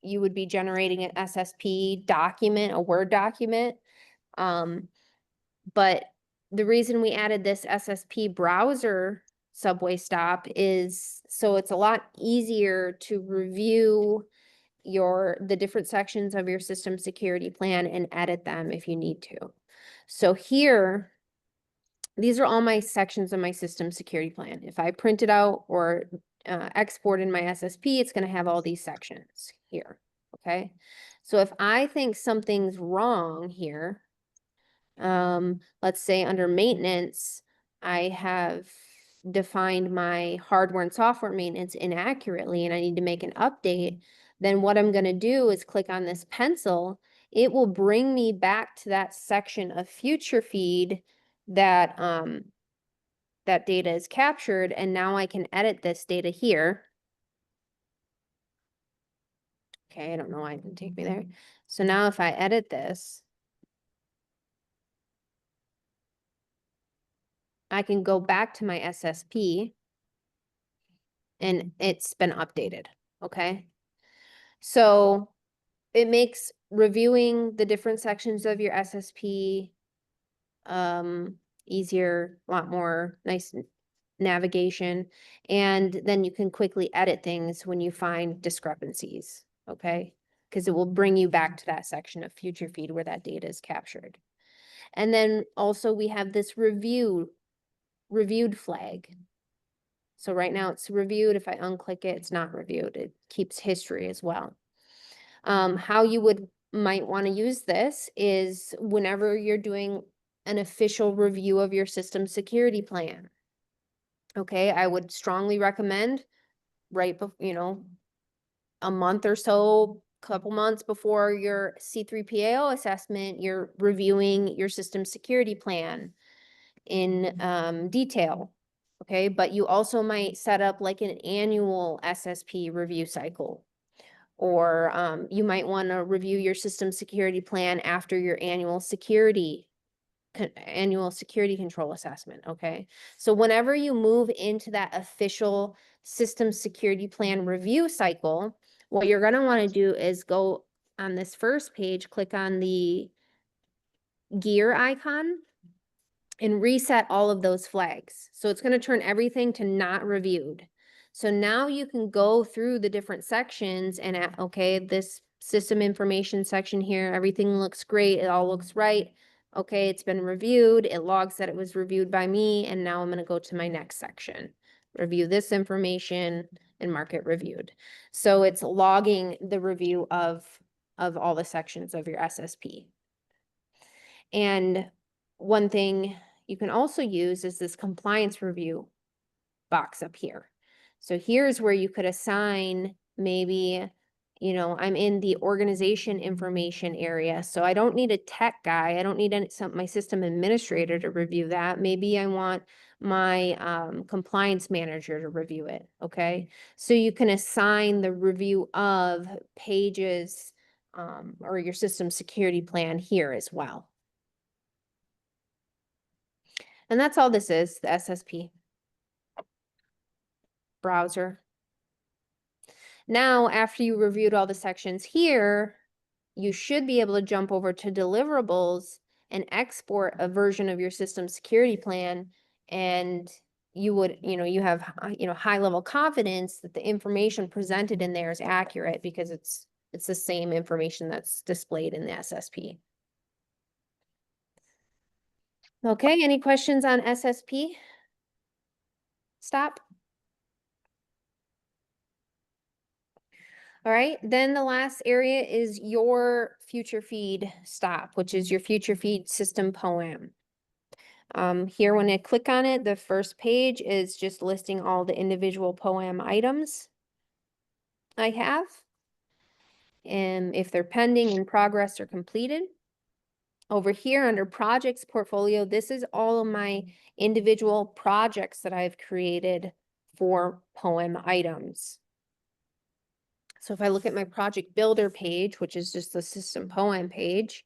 you would be generating an SSP document, a Word document. But the reason we added this SSP browser subway stop is so it's a lot easier to review the different sections of your system security plan and edit them if you need to. So here, these are all my sections of my system security plan. If I print it out or export in my SSP, it's going to have all these sections here. Okay. So if I think something's wrong here, let's say under maintenance, I have defined my hardware and software maintenance inaccurately and I need to make an update, then what I'm going to do is click on this pencil. It will bring me back to that section of FutureFeed that that data is captured, and now I can edit this data here. Okay, I don't know why it didn't take me there. So now if I edit this, I can go back to my SSP and it's been updated, okay? So it makes reviewing the different sections of your SSP easier, a lot more nice navigation, and then you can quickly edit things when you find discrepancies, okay? Because it will bring you back to that section of FutureFeed where that data is captured. And then also we have this reviewed flag. So right now it's reviewed. If I unclick it, it's not reviewed. It keeps history as well. How you might want to use this is whenever you're doing an official review of your system security plan. Okay, I would strongly recommend a month or so couple months before your C3PAO assessment, you're reviewing your system security plan in detail. Okay, but you also might set up like an annual SSP review cycle. Or you might want to review your system security plan after your annual security control assessment, okay? So whenever you move into that official system security plan review cycle, what you're going to want to do is go on this first page, click on the gear icon and reset all of those flags. So it's going to turn everything to not reviewed. So now you can go through the different sections and okay, this system information section here, everything looks great. It all looks right. Okay, it's been reviewed. It logs that it was reviewed by me. And now I'm going to go to my next section, review this information and mark it reviewed. So it's logging the review of all the sections of your SSP. And one thing you can also use is this compliance review box up here. So here's where you could assign maybe, you know, I'm in the organization information area. So I don't need a tech guy. I don't need my system administrator to review that. Maybe I want my compliance manager to review it. Okay. So you can assign the review of pages or your system security plan here as well. And that's all this is, the SSP browser. Now, after you reviewed all the sections here, you should be able to jump over to deliverables and export a version of your system security plan. And you would, you have, high level confidence that the information presented in there is accurate because it's the same information that's displayed in the SSP. Okay, any questions on SSP? Stop. All right, then the last area is your FutureFeed stop, which is your FutureFeed system POA&M. Here, when I click on it, the first page is just listing all the individual POA&M items I have, and if they're pending, in progress, or completed. Over here under projects portfolio, this is all of my individual projects that I've created for POA&M items. So if I look at my project builder page, which is just the system POA&M page,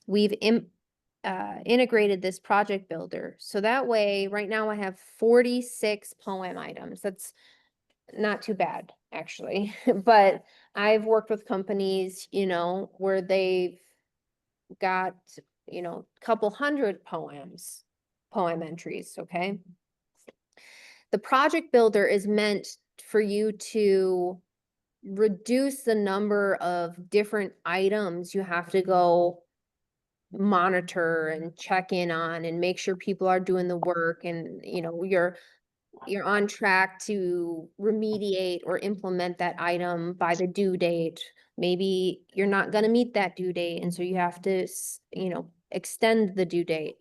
we've integrated this project builder. So that way, right now I have 46 POA&M items. That's not too bad, actually. But I've worked with companies, where they've got, a couple hundred POA&M entries, okay? The project builder is meant for you to reduce the number of different items you have to go monitor and check in on and make sure people are doing the work and, you're on track to remediate or implement that item by the due date. Maybe you're not going to meet that due date, and so you have to, extend the due date,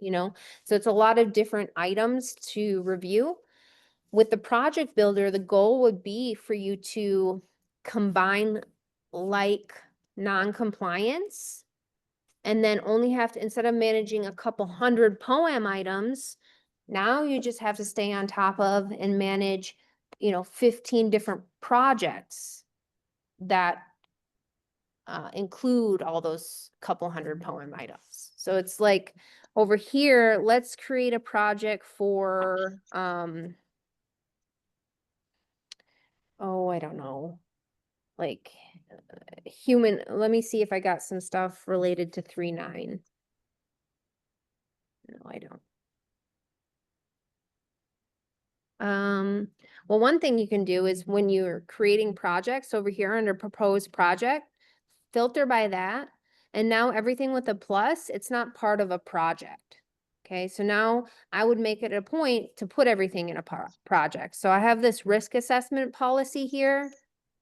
So it's a lot of different items to review. With the project builder, the goal would be for you to combine like non-compliance and then only have to, instead of managing a couple hundred POA&M items, now you just have to stay on top of and manage, 15 different projects that include all those couple hundred POA&M items. So it's like over here, let's create a project for, I don't know, like human, let me see if I got some stuff related to 3.9. No, I don't. Well, one thing you can do is when you're creating projects over here under proposed project, filter by that. And now everything with a plus, it's not part of a project. Okay, so now I would make it a point to put everything in a project. So I have this risk assessment policy here.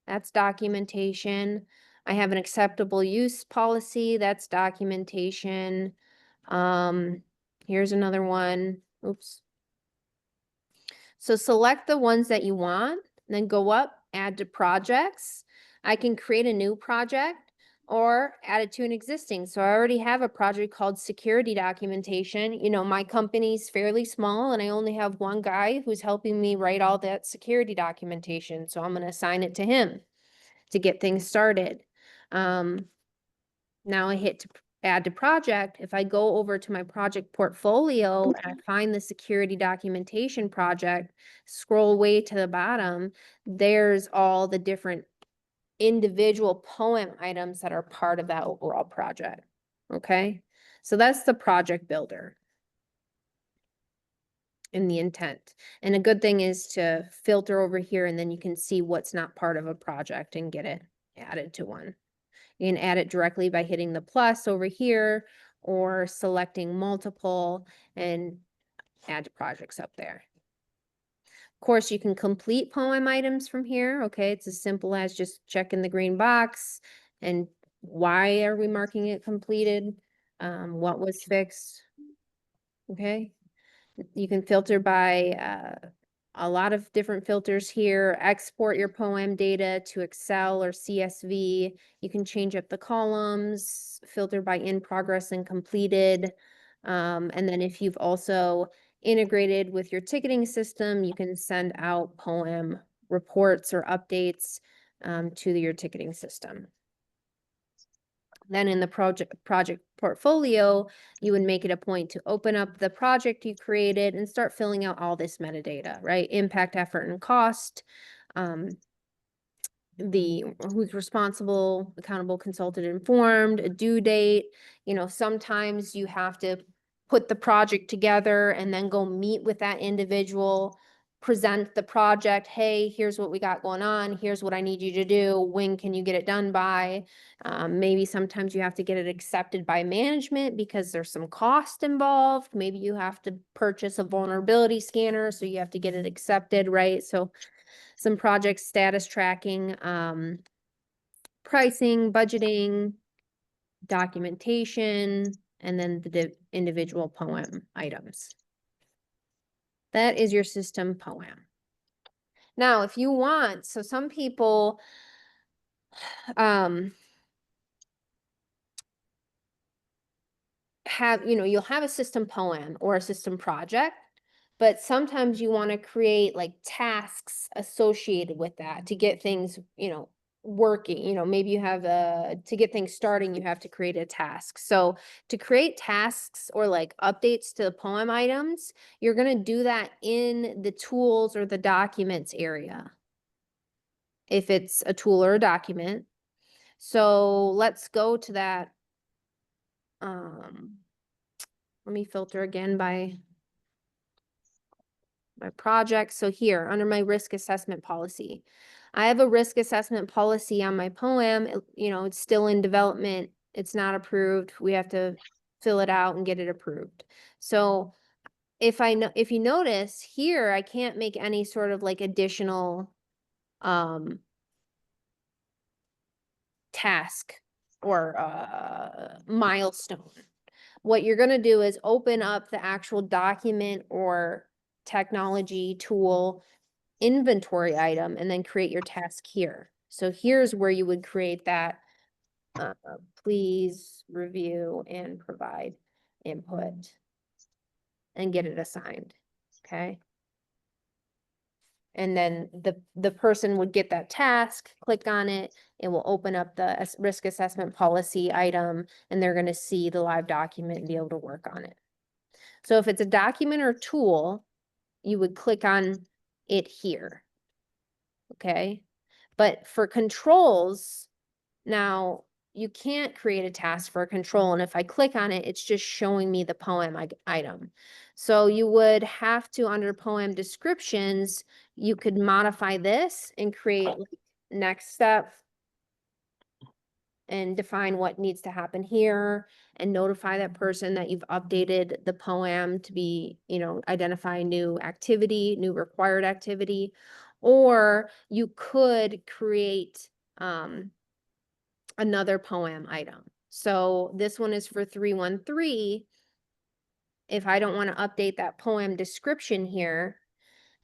That's documentation. I have an acceptable use policy. That's documentation. Here's another one. Oops. So select the ones that you want, then go up, add to projects. I can create a new project or add it to an existing. So I already have a project called security documentation. You know, my company's fairly small and I only have one guy who's helping me write all that security documentation. So I'm going to assign it to him to get things started. Now I hit to add to project. If I go over to my project portfolio and I find the security documentation project, scroll way to the bottom, there's all the different individual poem items that are part of that overall project. Okay, so that's the project builder in the intent. And a good thing is to filter over here and then you can see what's not part of a project and get it added to one. You can add it directly by hitting the plus over here or selecting multiple and add to projects up there. Of course, you can complete poem items from here. Okay, it's as simple as just checking the green box and why are we marking it completed? What was fixed? Okay, you can filter by a lot of different filters here. Export your poem data to Excel or CSV. You can change up the columns, filter by in progress and completed. And then if you've also integrated with your ticketing system, you can send out poem reports or updates to your ticketing system. Then in the project portfolio, you would make it a point to open up the project you created and start filling out all this metadata, right? Impact, effort, and cost. Who's responsible, accountable, consulted, informed, a due date. You know, sometimes you have to put the project together and then go meet with that individual, present the project. Hey, here's what we got going on. Here's what I need you to do. When can you get it done by? Maybe sometimes you have to get it accepted by management because there's some cost involved. Maybe you have to purchase a vulnerability scanner, so you have to get it accepted, right? So some project status tracking, pricing, budgeting, documentation, and then the individual poem items. That is your system poem. Now, if you want, so some people have, you know, you'll have a system poem or a system project, but sometimes you want to create like tasks associated with that to get things, you know, working. You know, maybe you have to get things starting, you have to create a task. So to create tasks or like updates to the poem items, you're going to do that in the tools or the documents area, if it's a tool or a document. So let's go to that. Let me filter again by my project. So here, under my risk assessment policy, I have a risk assessment policy on my poem. You know, it's still in development. It's not approved. We have to fill it out and get it approved. So if you notice here, I can't make any sort of like additional task or milestone. What you're going to do is open up the actual document or technology tool inventory item and then create your task here. So here's where you would create that. Please review and provide input and get it assigned. Okay. And then the person would get that task, click on it, it will open up the risk assessment policy item, and they're going to see the live document and be able to work on it. So if it's a document or tool, you would click on it here. Okay. But for controls, now you can't create a task for a control. And if I click on it, it's just showing me the poem item. So you would have to, under poem descriptions, you could modify this and create like next step and define what needs to happen here and notify that person that you've updated the poem to be, you know, identify new activity, new required activity. Or you could create another poem item. So this one is for 313. If I don't want to update that poem description here,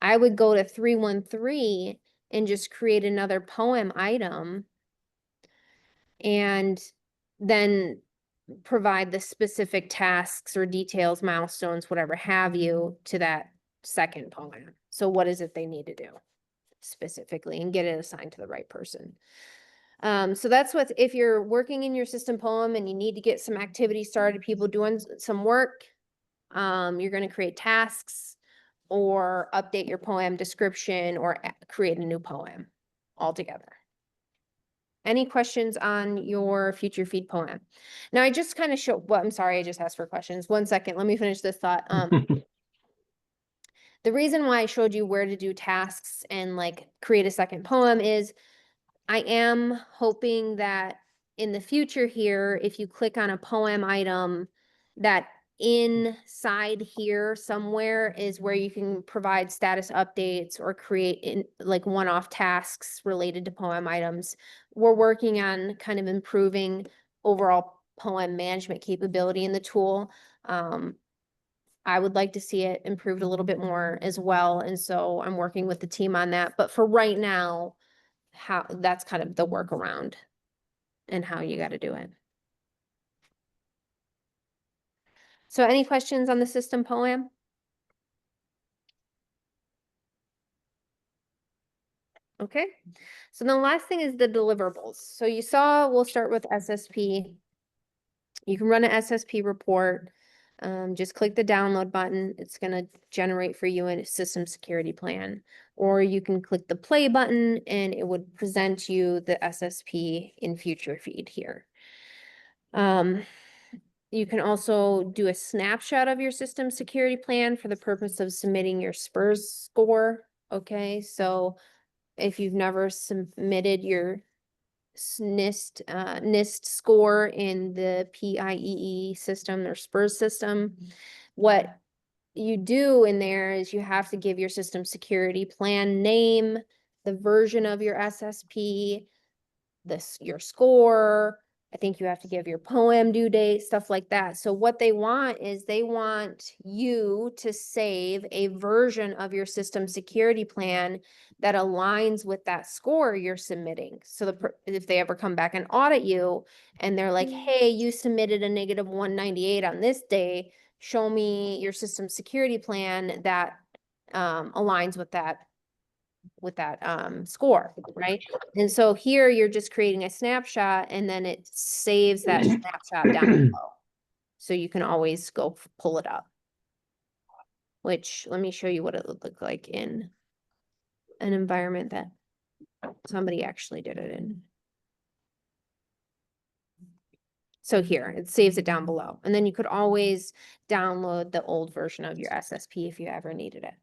I would go to 313 and just create another poem item and then provide the specific tasks or details, milestones, whatever have you, to that second POA&M. So what is it they need to do specifically, and get it assigned to the right person. So that's what, if you're working in your system POA&M and you need to get some activity started, people doing some work, you're going to create tasks or update your POA&M description or create a new POA&M altogether. Any questions on your FutureFeed POA&M? Now I just kind of well, I'm sorry, I just asked for questions. 1 second, let me finish this thought. The reason why I showed you where to do tasks and like create a second POA&M is I am hoping that in the future here, if you click on a POA&M item, that inside here somewhere is where you can provide status updates or create like one-off tasks related to POA&M items. We're working on kind of improving overall POA&M management capability in the tool. I would like to see it improved a little bit more as well. And so I'm working with the team on that. But for right now, that's kind of the workaround and how you got to do it. So any questions on the system POA&M? Okay. So the last thing is the deliverables. So you saw, we'll start with SSP. You can run an SSP report. Just click the download button. It's going to generate for you a system security plan. Or you can click the play button and it would present you the SSP in FutureFeed here. You can also do a snapshot of your system security plan for the purpose of submitting your SPRS score. Okay, so if you've never submitted your NIST score in the PIEE system or SPRS system, what you do in there is you have to give your system security plan name, the version of your SSP, your score. I think you have to give your POA&M due date, stuff like that. So what they want is they want you to save a version of your system security plan that aligns with that score you're submitting. So if they ever come back and audit you and they're like, hey, you submitted a -198 on this day, show me your system security plan that aligns with that score, right? And so here you're just creating a snapshot and then it saves that snapshot down below. So you can always go pull it up. Which, let me show you what it would look like in an environment that somebody actually did it in. So here, it saves it down below. And then you could always download the old version of your SSP if you ever needed it.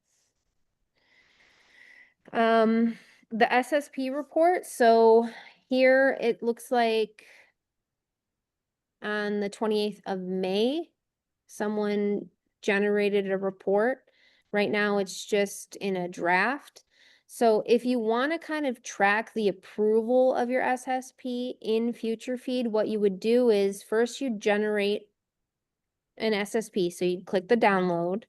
The SSP report, so here it looks like on the 28th of May, someone generated a report. Right now it's just in a draft. So if you want to kind of track the approval of your SSP in FutureFeed, what you would do is first you generate an SSP. So you click the download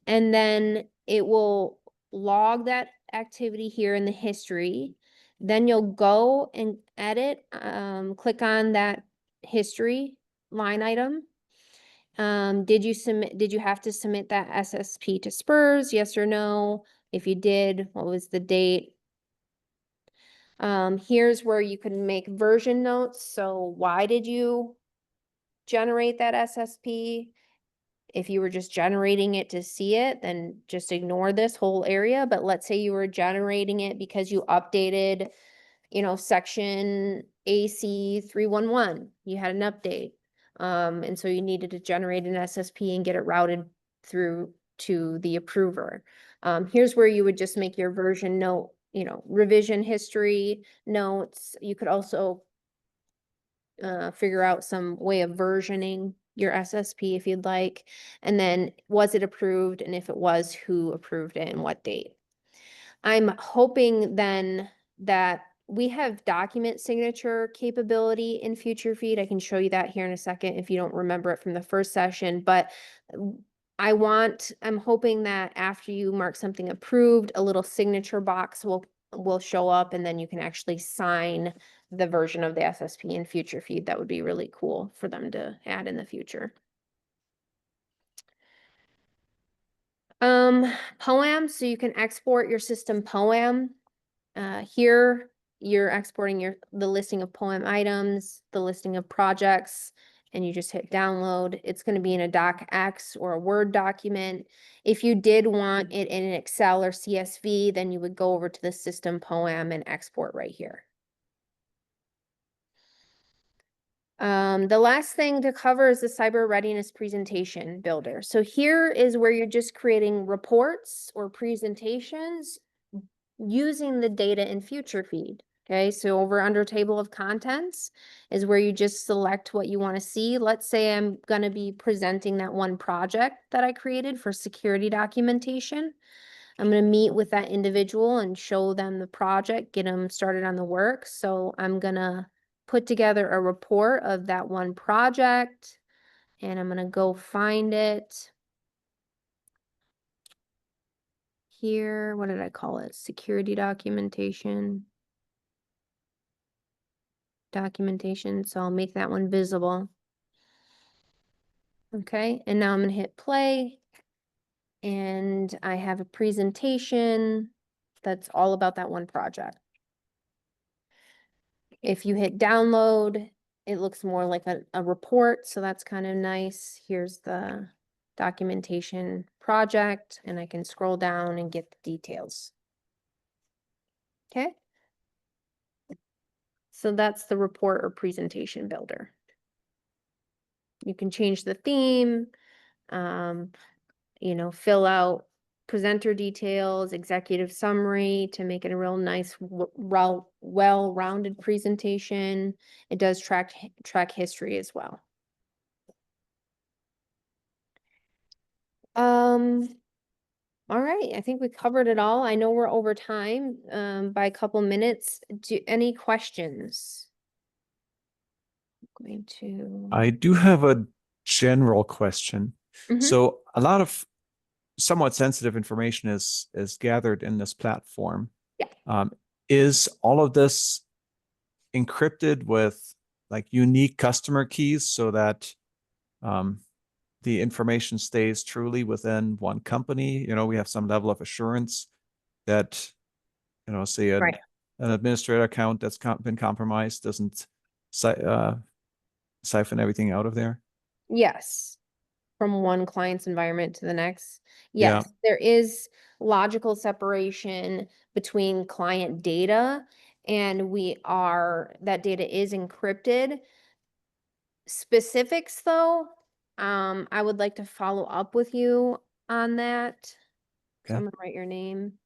and then it will log that activity here in the history. Then you'll go and edit, click on that history line item. Did you have to submit that SSP to SPRS? Yes or no? If you did, what was the date? Here's where you can make version notes. So why did you generate that SSP? If you were just generating it to see it, then just ignore this whole area. But let's say you were generating it because you updated, section AC 311, you had an update. And so you needed to generate an SSP and get it routed through to the approver. Here's where you would just make your version note, revision history notes. You could also figure out some way of versioning your SSP if you'd like, and then was it approved, and if it was, who approved it and what date. I'm hoping then that we have document signature capability in FutureFeed. I can show you that here in a second if you don't remember it from the first session, but I'm hoping that after you mark something approved, a little signature box will show up and then you can actually sign the version of the SSP in FutureFeed. That would be really cool for them to add in the future. POA&Ms, so you can export your system POA&M. Here, you're exporting the listing of POA&M items, the listing of projects, and you just hit download. It's going to be in a docx or a Word document. If you did want it in an Excel or CSV, then you would go over to the system POA&M and export right here. The last thing to cover is the cyber readiness presentation builder. So here is where you're just creating reports or presentations using the data in FutureFeed. Okay, so over under table of contents is where you just select what you want to see. Let's say I'm going to be presenting that one project that I created for security documentation. I'm going to meet with that individual and show them the project, get them started on the work. So I'm going to put together a report of that one project, and I'm going to go find it. Here, what did I call it? Security documentation. So I'll make that one visible. Okay, and now I'm going to hit play, and I have a presentation that's all about that one project. If you hit download, it looks more like a report, so that's kind of nice. Here's the documentation project, and I can scroll down and get the details. Okay. So that's the report or presentation builder. You can change the theme, fill out presenter details, executive summary to make it a real nice, well-rounded presentation. It does track history as well. All right, I think we covered it all. I know we're over time by a couple minutes. Any questions? Going to. I do have a general question. Mhm. So a lot of somewhat sensitive information is gathered in this platform. Yeah. Is all of this encrypted with like unique customer keys so that the information stays truly within one company? We have some level of assurance that, say an administrator account that's been compromised doesn't siphon everything out of there. Yes. From one client's environment to the next. Yeah. Yes, there is logical separation between client data, and that data is encrypted. Specifics though, I would like to follow up with you on that. So Okay. I'm gonna write your name.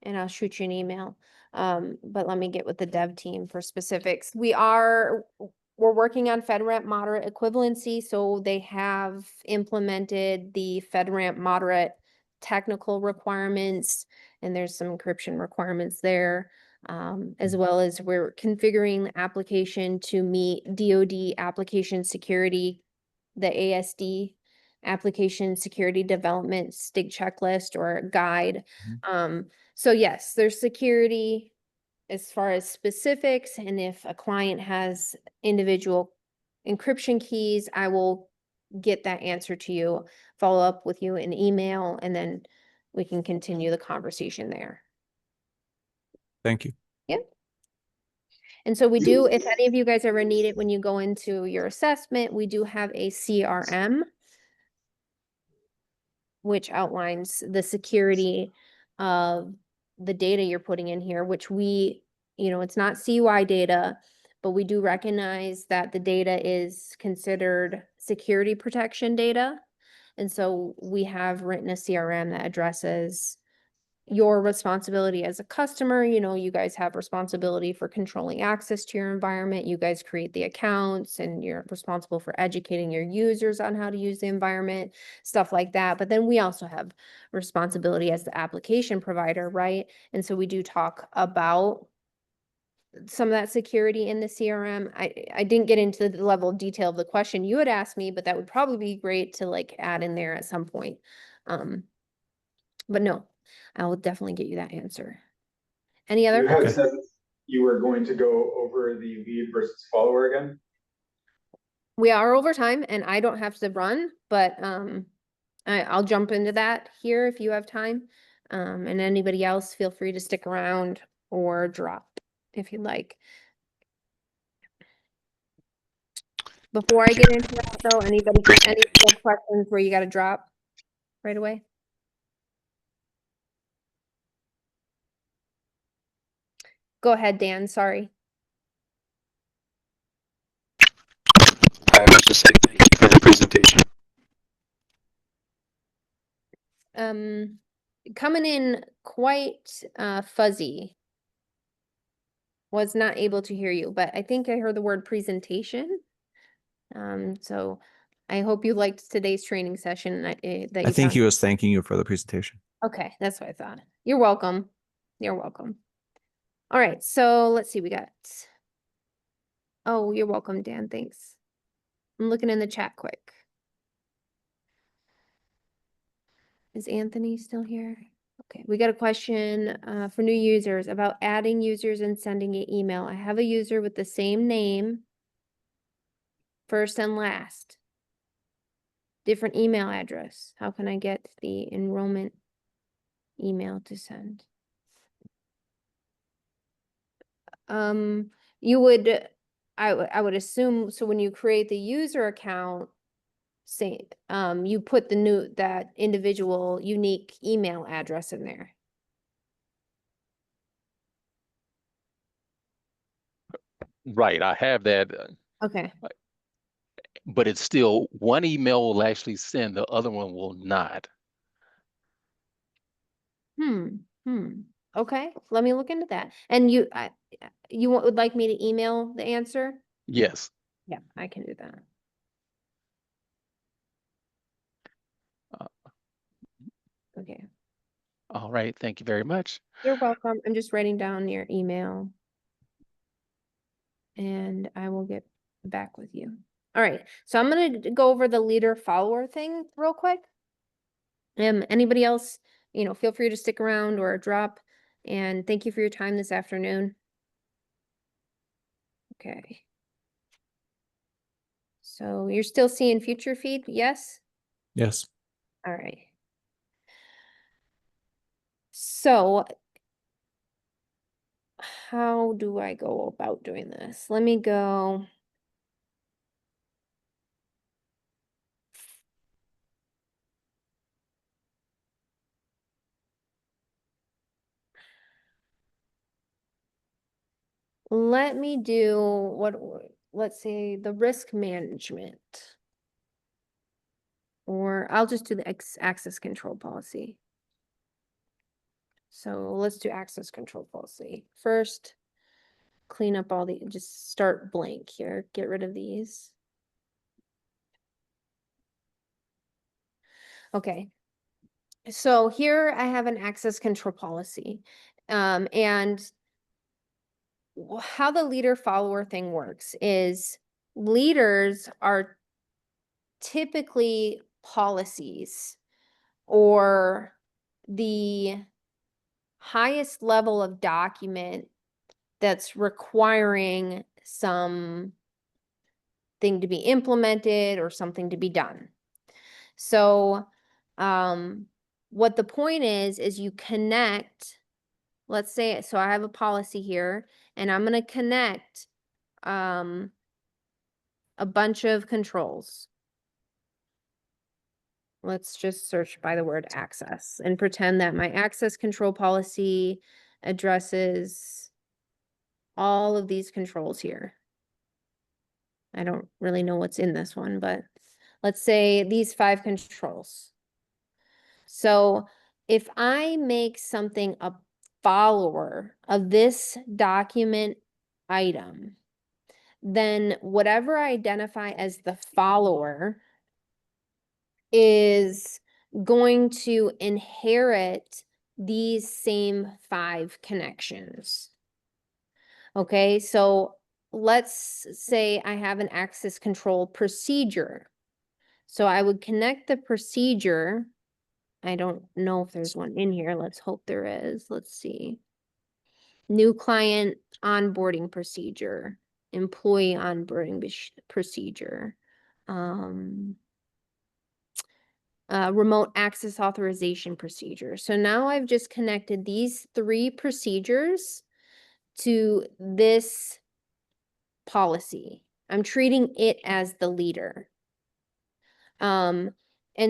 And I'll shoot you an email. But let me get with the dev team for specifics. We're working on FedRAMP moderate equivalency, so they have implemented the FedRAMP moderate technical requirements, and there's some encryption requirements there, as well as we're configuring the application to meet DoD application security, the ASD application security development STIG checklist or guide. So yes, there's security as far as specifics, and if a client has individual encryption keys, I will get that answer to you, follow up with you in email, and then we can continue the conversation there. Thank you. Yep. And so we do, if any of you guys ever need it when you go into your assessment, we do have a CRM, which outlines the security of the data you're putting in here, which it's not CUI data, but we do recognize that the data is considered security protection data. And so we have written a CRM that addresses your responsibility as a customer. You guys have responsibility for controlling access to your environment. You guys create the accounts, and you're responsible for educating your users on how to use the environment, stuff like that. But then we also have responsibility as the application provider, right? And so we do talk about some of that security in the CRM. I didn't get into the level of detail of the question you had asked me, but that would probably be great to add in there at some point. But no, I will definitely get you that answer. Any other You had questions? said you were going to go over the lead versus follower again. We are over time and I don't have to run, but I'll jump into that here if you have time. And anybody else, feel free to stick around or drop if you'd like. Before I get into that though, any questions where you got to drop right away? Go ahead, Dan, sorry. I was just saying thank you for the presentation. Coming in quite fuzzy. Was not able to hear you, but I think I heard the word presentation. So I hope you liked today's training session. That I you think found. he was thanking you for the presentation. Okay, that's what I thought. You're welcome. You're welcome. All right, so let's see, we got. Oh, you're welcome, Dan, thanks. I'm looking in the chat quick. Is Anthony still here? Okay, we got a question for new users about adding users and sending an email. I have a user with the same name, first and last. Different email address. How can I get the enrollment email to send? You would, I would assume, so when you create the user account, say, you put that individual unique email address in there. Right, I have that, Okay. but it's still one email will actually send, the other one will not. Okay, let me look into that. And you would like me to email the answer? Yes. Yeah, I can do that. Okay. All right, thank you very much. You're welcome. I'm just writing down your email. And I will get back with you. All right, so I'm gonna go over the leader follower thing real quick. Anybody else, feel free to stick around or drop. And thank you for your time this afternoon. Okay. So you're still seeing FutureFeed, yes? Yes. All right. So how do I go about doing this? Let me go. Let me do let's say the risk management. Or I'll just do the access control policy. So let's do access control policy. First, clean up just start blank here. Get rid of these. Okay. So here I have an access control policy. And how the leader follower thing works is leaders are typically policies or the highest level of document that's requiring something to be implemented or something to be done. So what the point is you connect, let's say, so I have a policy here and I'm going to connect a bunch of controls. Let's just search by the word access and pretend that my access control policy addresses all of these controls here. I don't really know what's in this one, but let's say these 5 controls. So if I make something a follower of this document item, then whatever I identify as the follower is going to inherit these same 5 connections. Okay, so let's say I have an access control procedure. So I would connect the procedure I don't know if there's one in here. Let's hope there is. Let's see. New client onboarding procedure, employee onboarding procedure. Remote access authorization procedure. So now I've just connected these 3 procedures to this policy. I'm treating it as the leader. And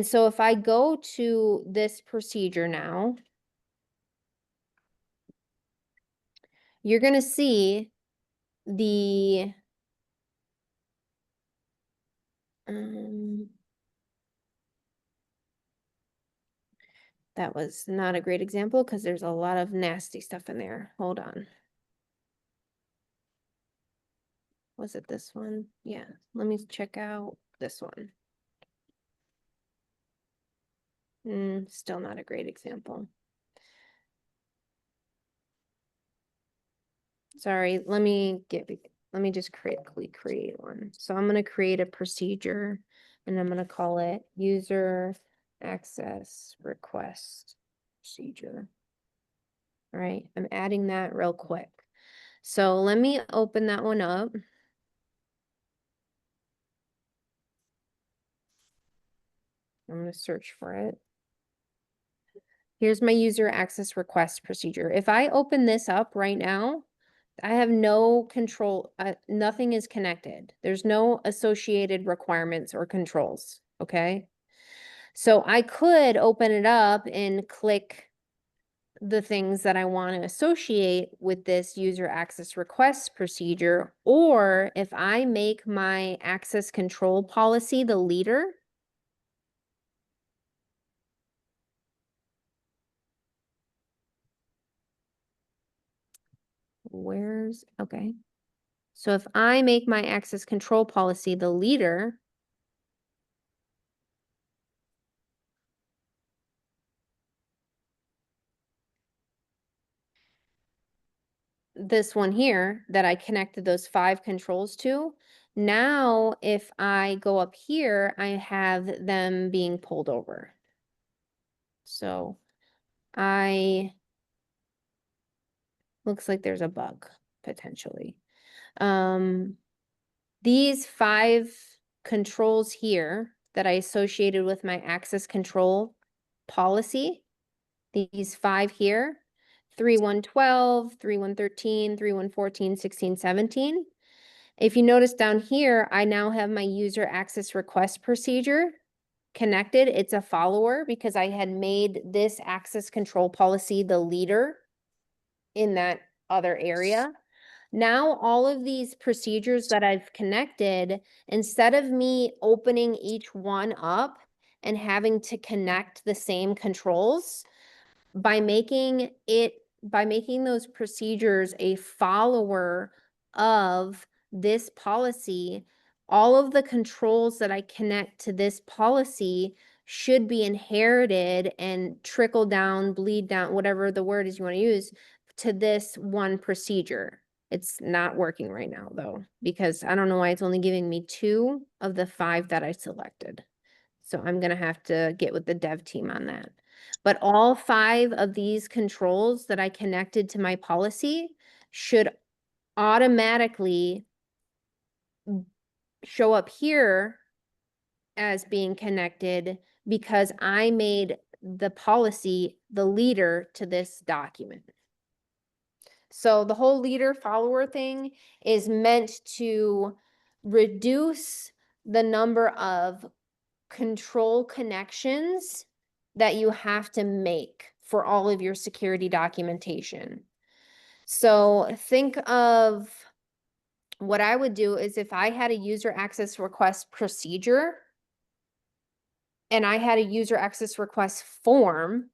so if I go to this procedure now, you're going to see the that was not a great example because there's a lot of nasty stuff in there. Hold on. Was it this one? Yeah. Let me check out this one. Still not a great example. Sorry, let me just create one. So I'm gonna create a procedure and I'm gonna call it user access request procedure. All right, I'm adding that real quick. So let me open that one up. I'm gonna search for it. Here's my user access request procedure. If I open this up right now, I have no control, nothing is connected. There's no associated requirements or controls, okay? So I could open it up and click the things that I want to associate with this user access request procedure, or if I make my access control policy the leader, okay. So if I make my access control policy the leader, this one here that I connected those 5 controls to, now if I go up here, I have them being pulled over. So looks like there's a bug potentially. These 5 controls here that I associated with my access control policy, these 5 here, 3.1.12, 3.1.13, 3.1.14, 16, 17. If you notice down here, I now have my user access request procedure connected. It's a follower because I had made this access control policy the leader in that other area. Now, all of these procedures that I've connected, instead of me opening each one up and having to connect the same controls, by making those procedures a follower of this policy, all of the controls that I connect to this policy should be inherited and trickle down, bleed down, whatever the word is you want to use, to this one procedure. It's not working right now though, because I don't know why it's only giving me 2 of the 5 that I selected. So I'm going to have to get with the dev team on that. But all 5 of these controls that I connected to my policy should automatically show up here as being connected because I made the policy the leader to this document. So the whole leader follower thing is meant to reduce the number of control connections that you have to make for all of your security documentation. So think of what I would do is if I had a user access request procedure and I had a user access request form,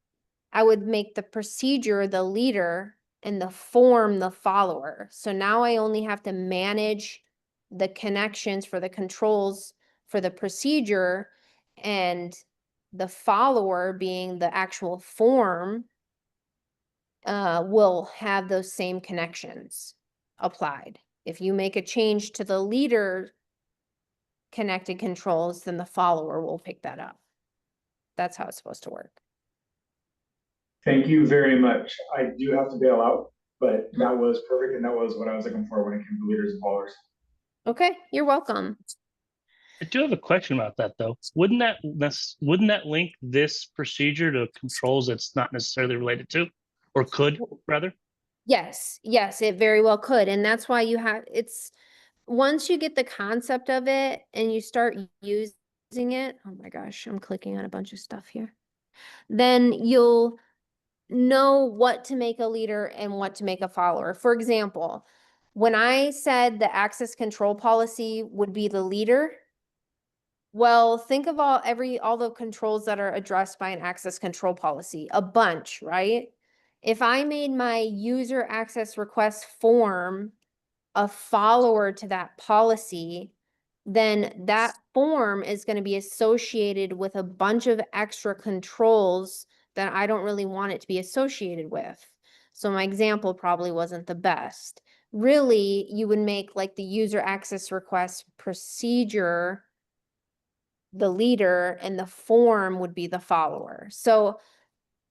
I would make the procedure the leader and the form the follower. So now I only have to manage the connections for the controls for the procedure, and the follower being the actual form will have those same connections applied. If you make a change to the leader connected controls, then the follower will pick that up. That's how it's supposed to work. Thank you very much. I do have to bail out, but that was perfect, and that was what I was looking for when it came to leaders and followers. Okay, you're welcome. I do have a question about that though. Wouldn't that link this procedure to controls it's not necessarily related to, or could rather? Yes, yes, it very well could. And that's why you have, it's, once you get the concept of it and you start using it, oh my gosh, I'm clicking on a bunch of stuff here. Then you'll know what to make a leader and what to make a follower. For example, when I said the access control policy would be the leader, well, think of all the controls that are addressed by an access control policy, a bunch, right? If I made my user access request form a follower to that policy, then that form is going to be associated with a bunch of extra controls that I don't really want it to be associated with. So my example probably wasn't the best. Really, you would make like the user access request procedure the leader and the form would be the follower. So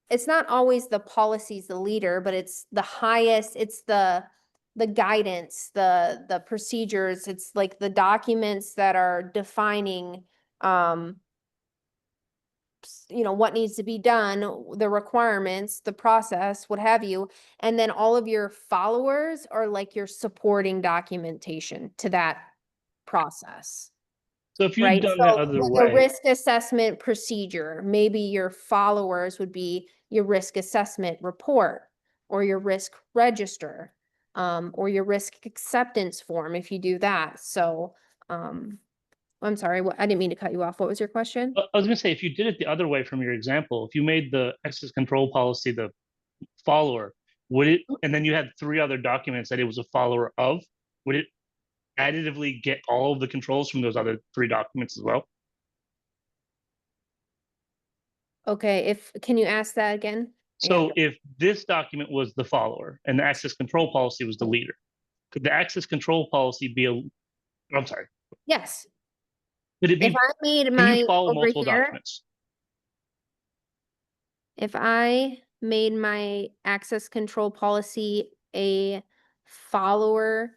it's not always the policy's the leader, but it's the highest, it's the guidance, the procedures, it's like the documents that are defining what needs to be done, the requirements, the process, what have you. And then all of your followers are like your supporting documentation to that process. So if you'd Right, done so the other like a way, risk assessment procedure, maybe your followers would be your risk assessment report or your risk register, or your risk acceptance form if you do that. So, I'm sorry, I didn't mean to cut you off. What was your question? I was gonna say, if you did it the other way from your example, if you made the access control policy the follower, would it, and then you had 3 other documents that it was a follower of, would it additively get all of the controls from those other 3 documents as well? Okay, can you ask that again? So if this document was the follower and the access control policy was the leader, could the access control policy be I'm sorry, Yes, could it if be, I made can my you follow over multiple here, documents? if I made my access control policy a follower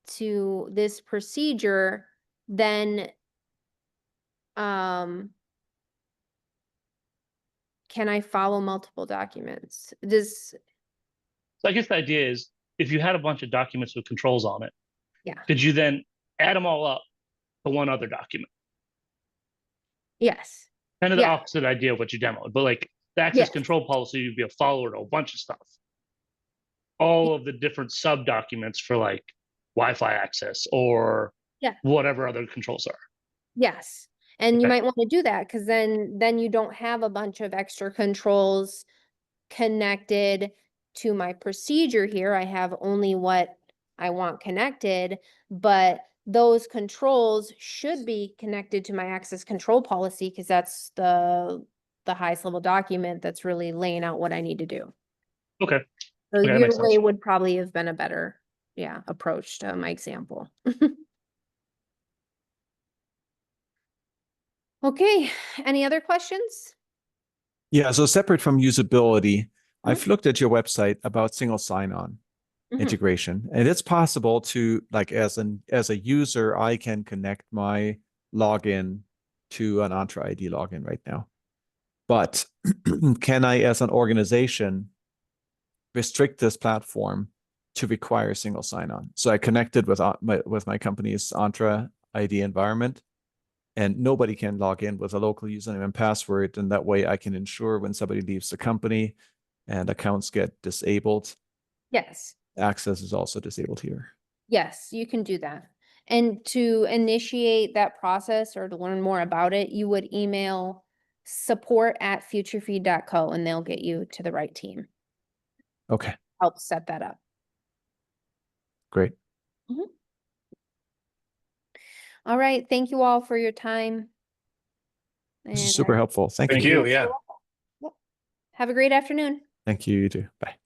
to this procedure, then can I follow multiple documents? So I guess the idea is, if you had a bunch of documents with controls on it, Yeah. could you then add them all up to one other document? Yes, Kind of the Yeah. opposite idea of what you demoed, but like the access Yes. control policy would be a follower to a bunch of stuff. All of the different sub documents for like Wi-Fi access or Yeah. whatever other controls are. yes. And you Okay. might want to do that because then you don't have a bunch of extra controls connected to my procedure here. I have only what I want connected, but those controls should be connected to my access control policy because that's the highest level document that's really laying out what I need to do. Okay. So Okay, that your makes way sense. would probably have been a better, approach to my example. Okay, any other questions? Yeah, so separate from usability, I've looked at your website about single sign-on Mhm. integration, and it's possible to, like, as a user, I can connect my login to an Entra ID login right now. But can I, as an organization, restrict this platform to require single sign-on? So I connected with my company's Entra ID environment, and nobody can log in with a local username and password. And that way I can ensure when somebody leaves the company and accounts get disabled, Yes. access is also disabled here. Yes, you can do that. And to initiate that process or to learn more about it, you would email support@futurefeed.co and they'll get you to the right team. Okay, Help set that up. great. All right, thank you all for your time. This is And super helpful. Thank Thank you. you. Yeah. have a great afternoon. Thank you, you too. Bye.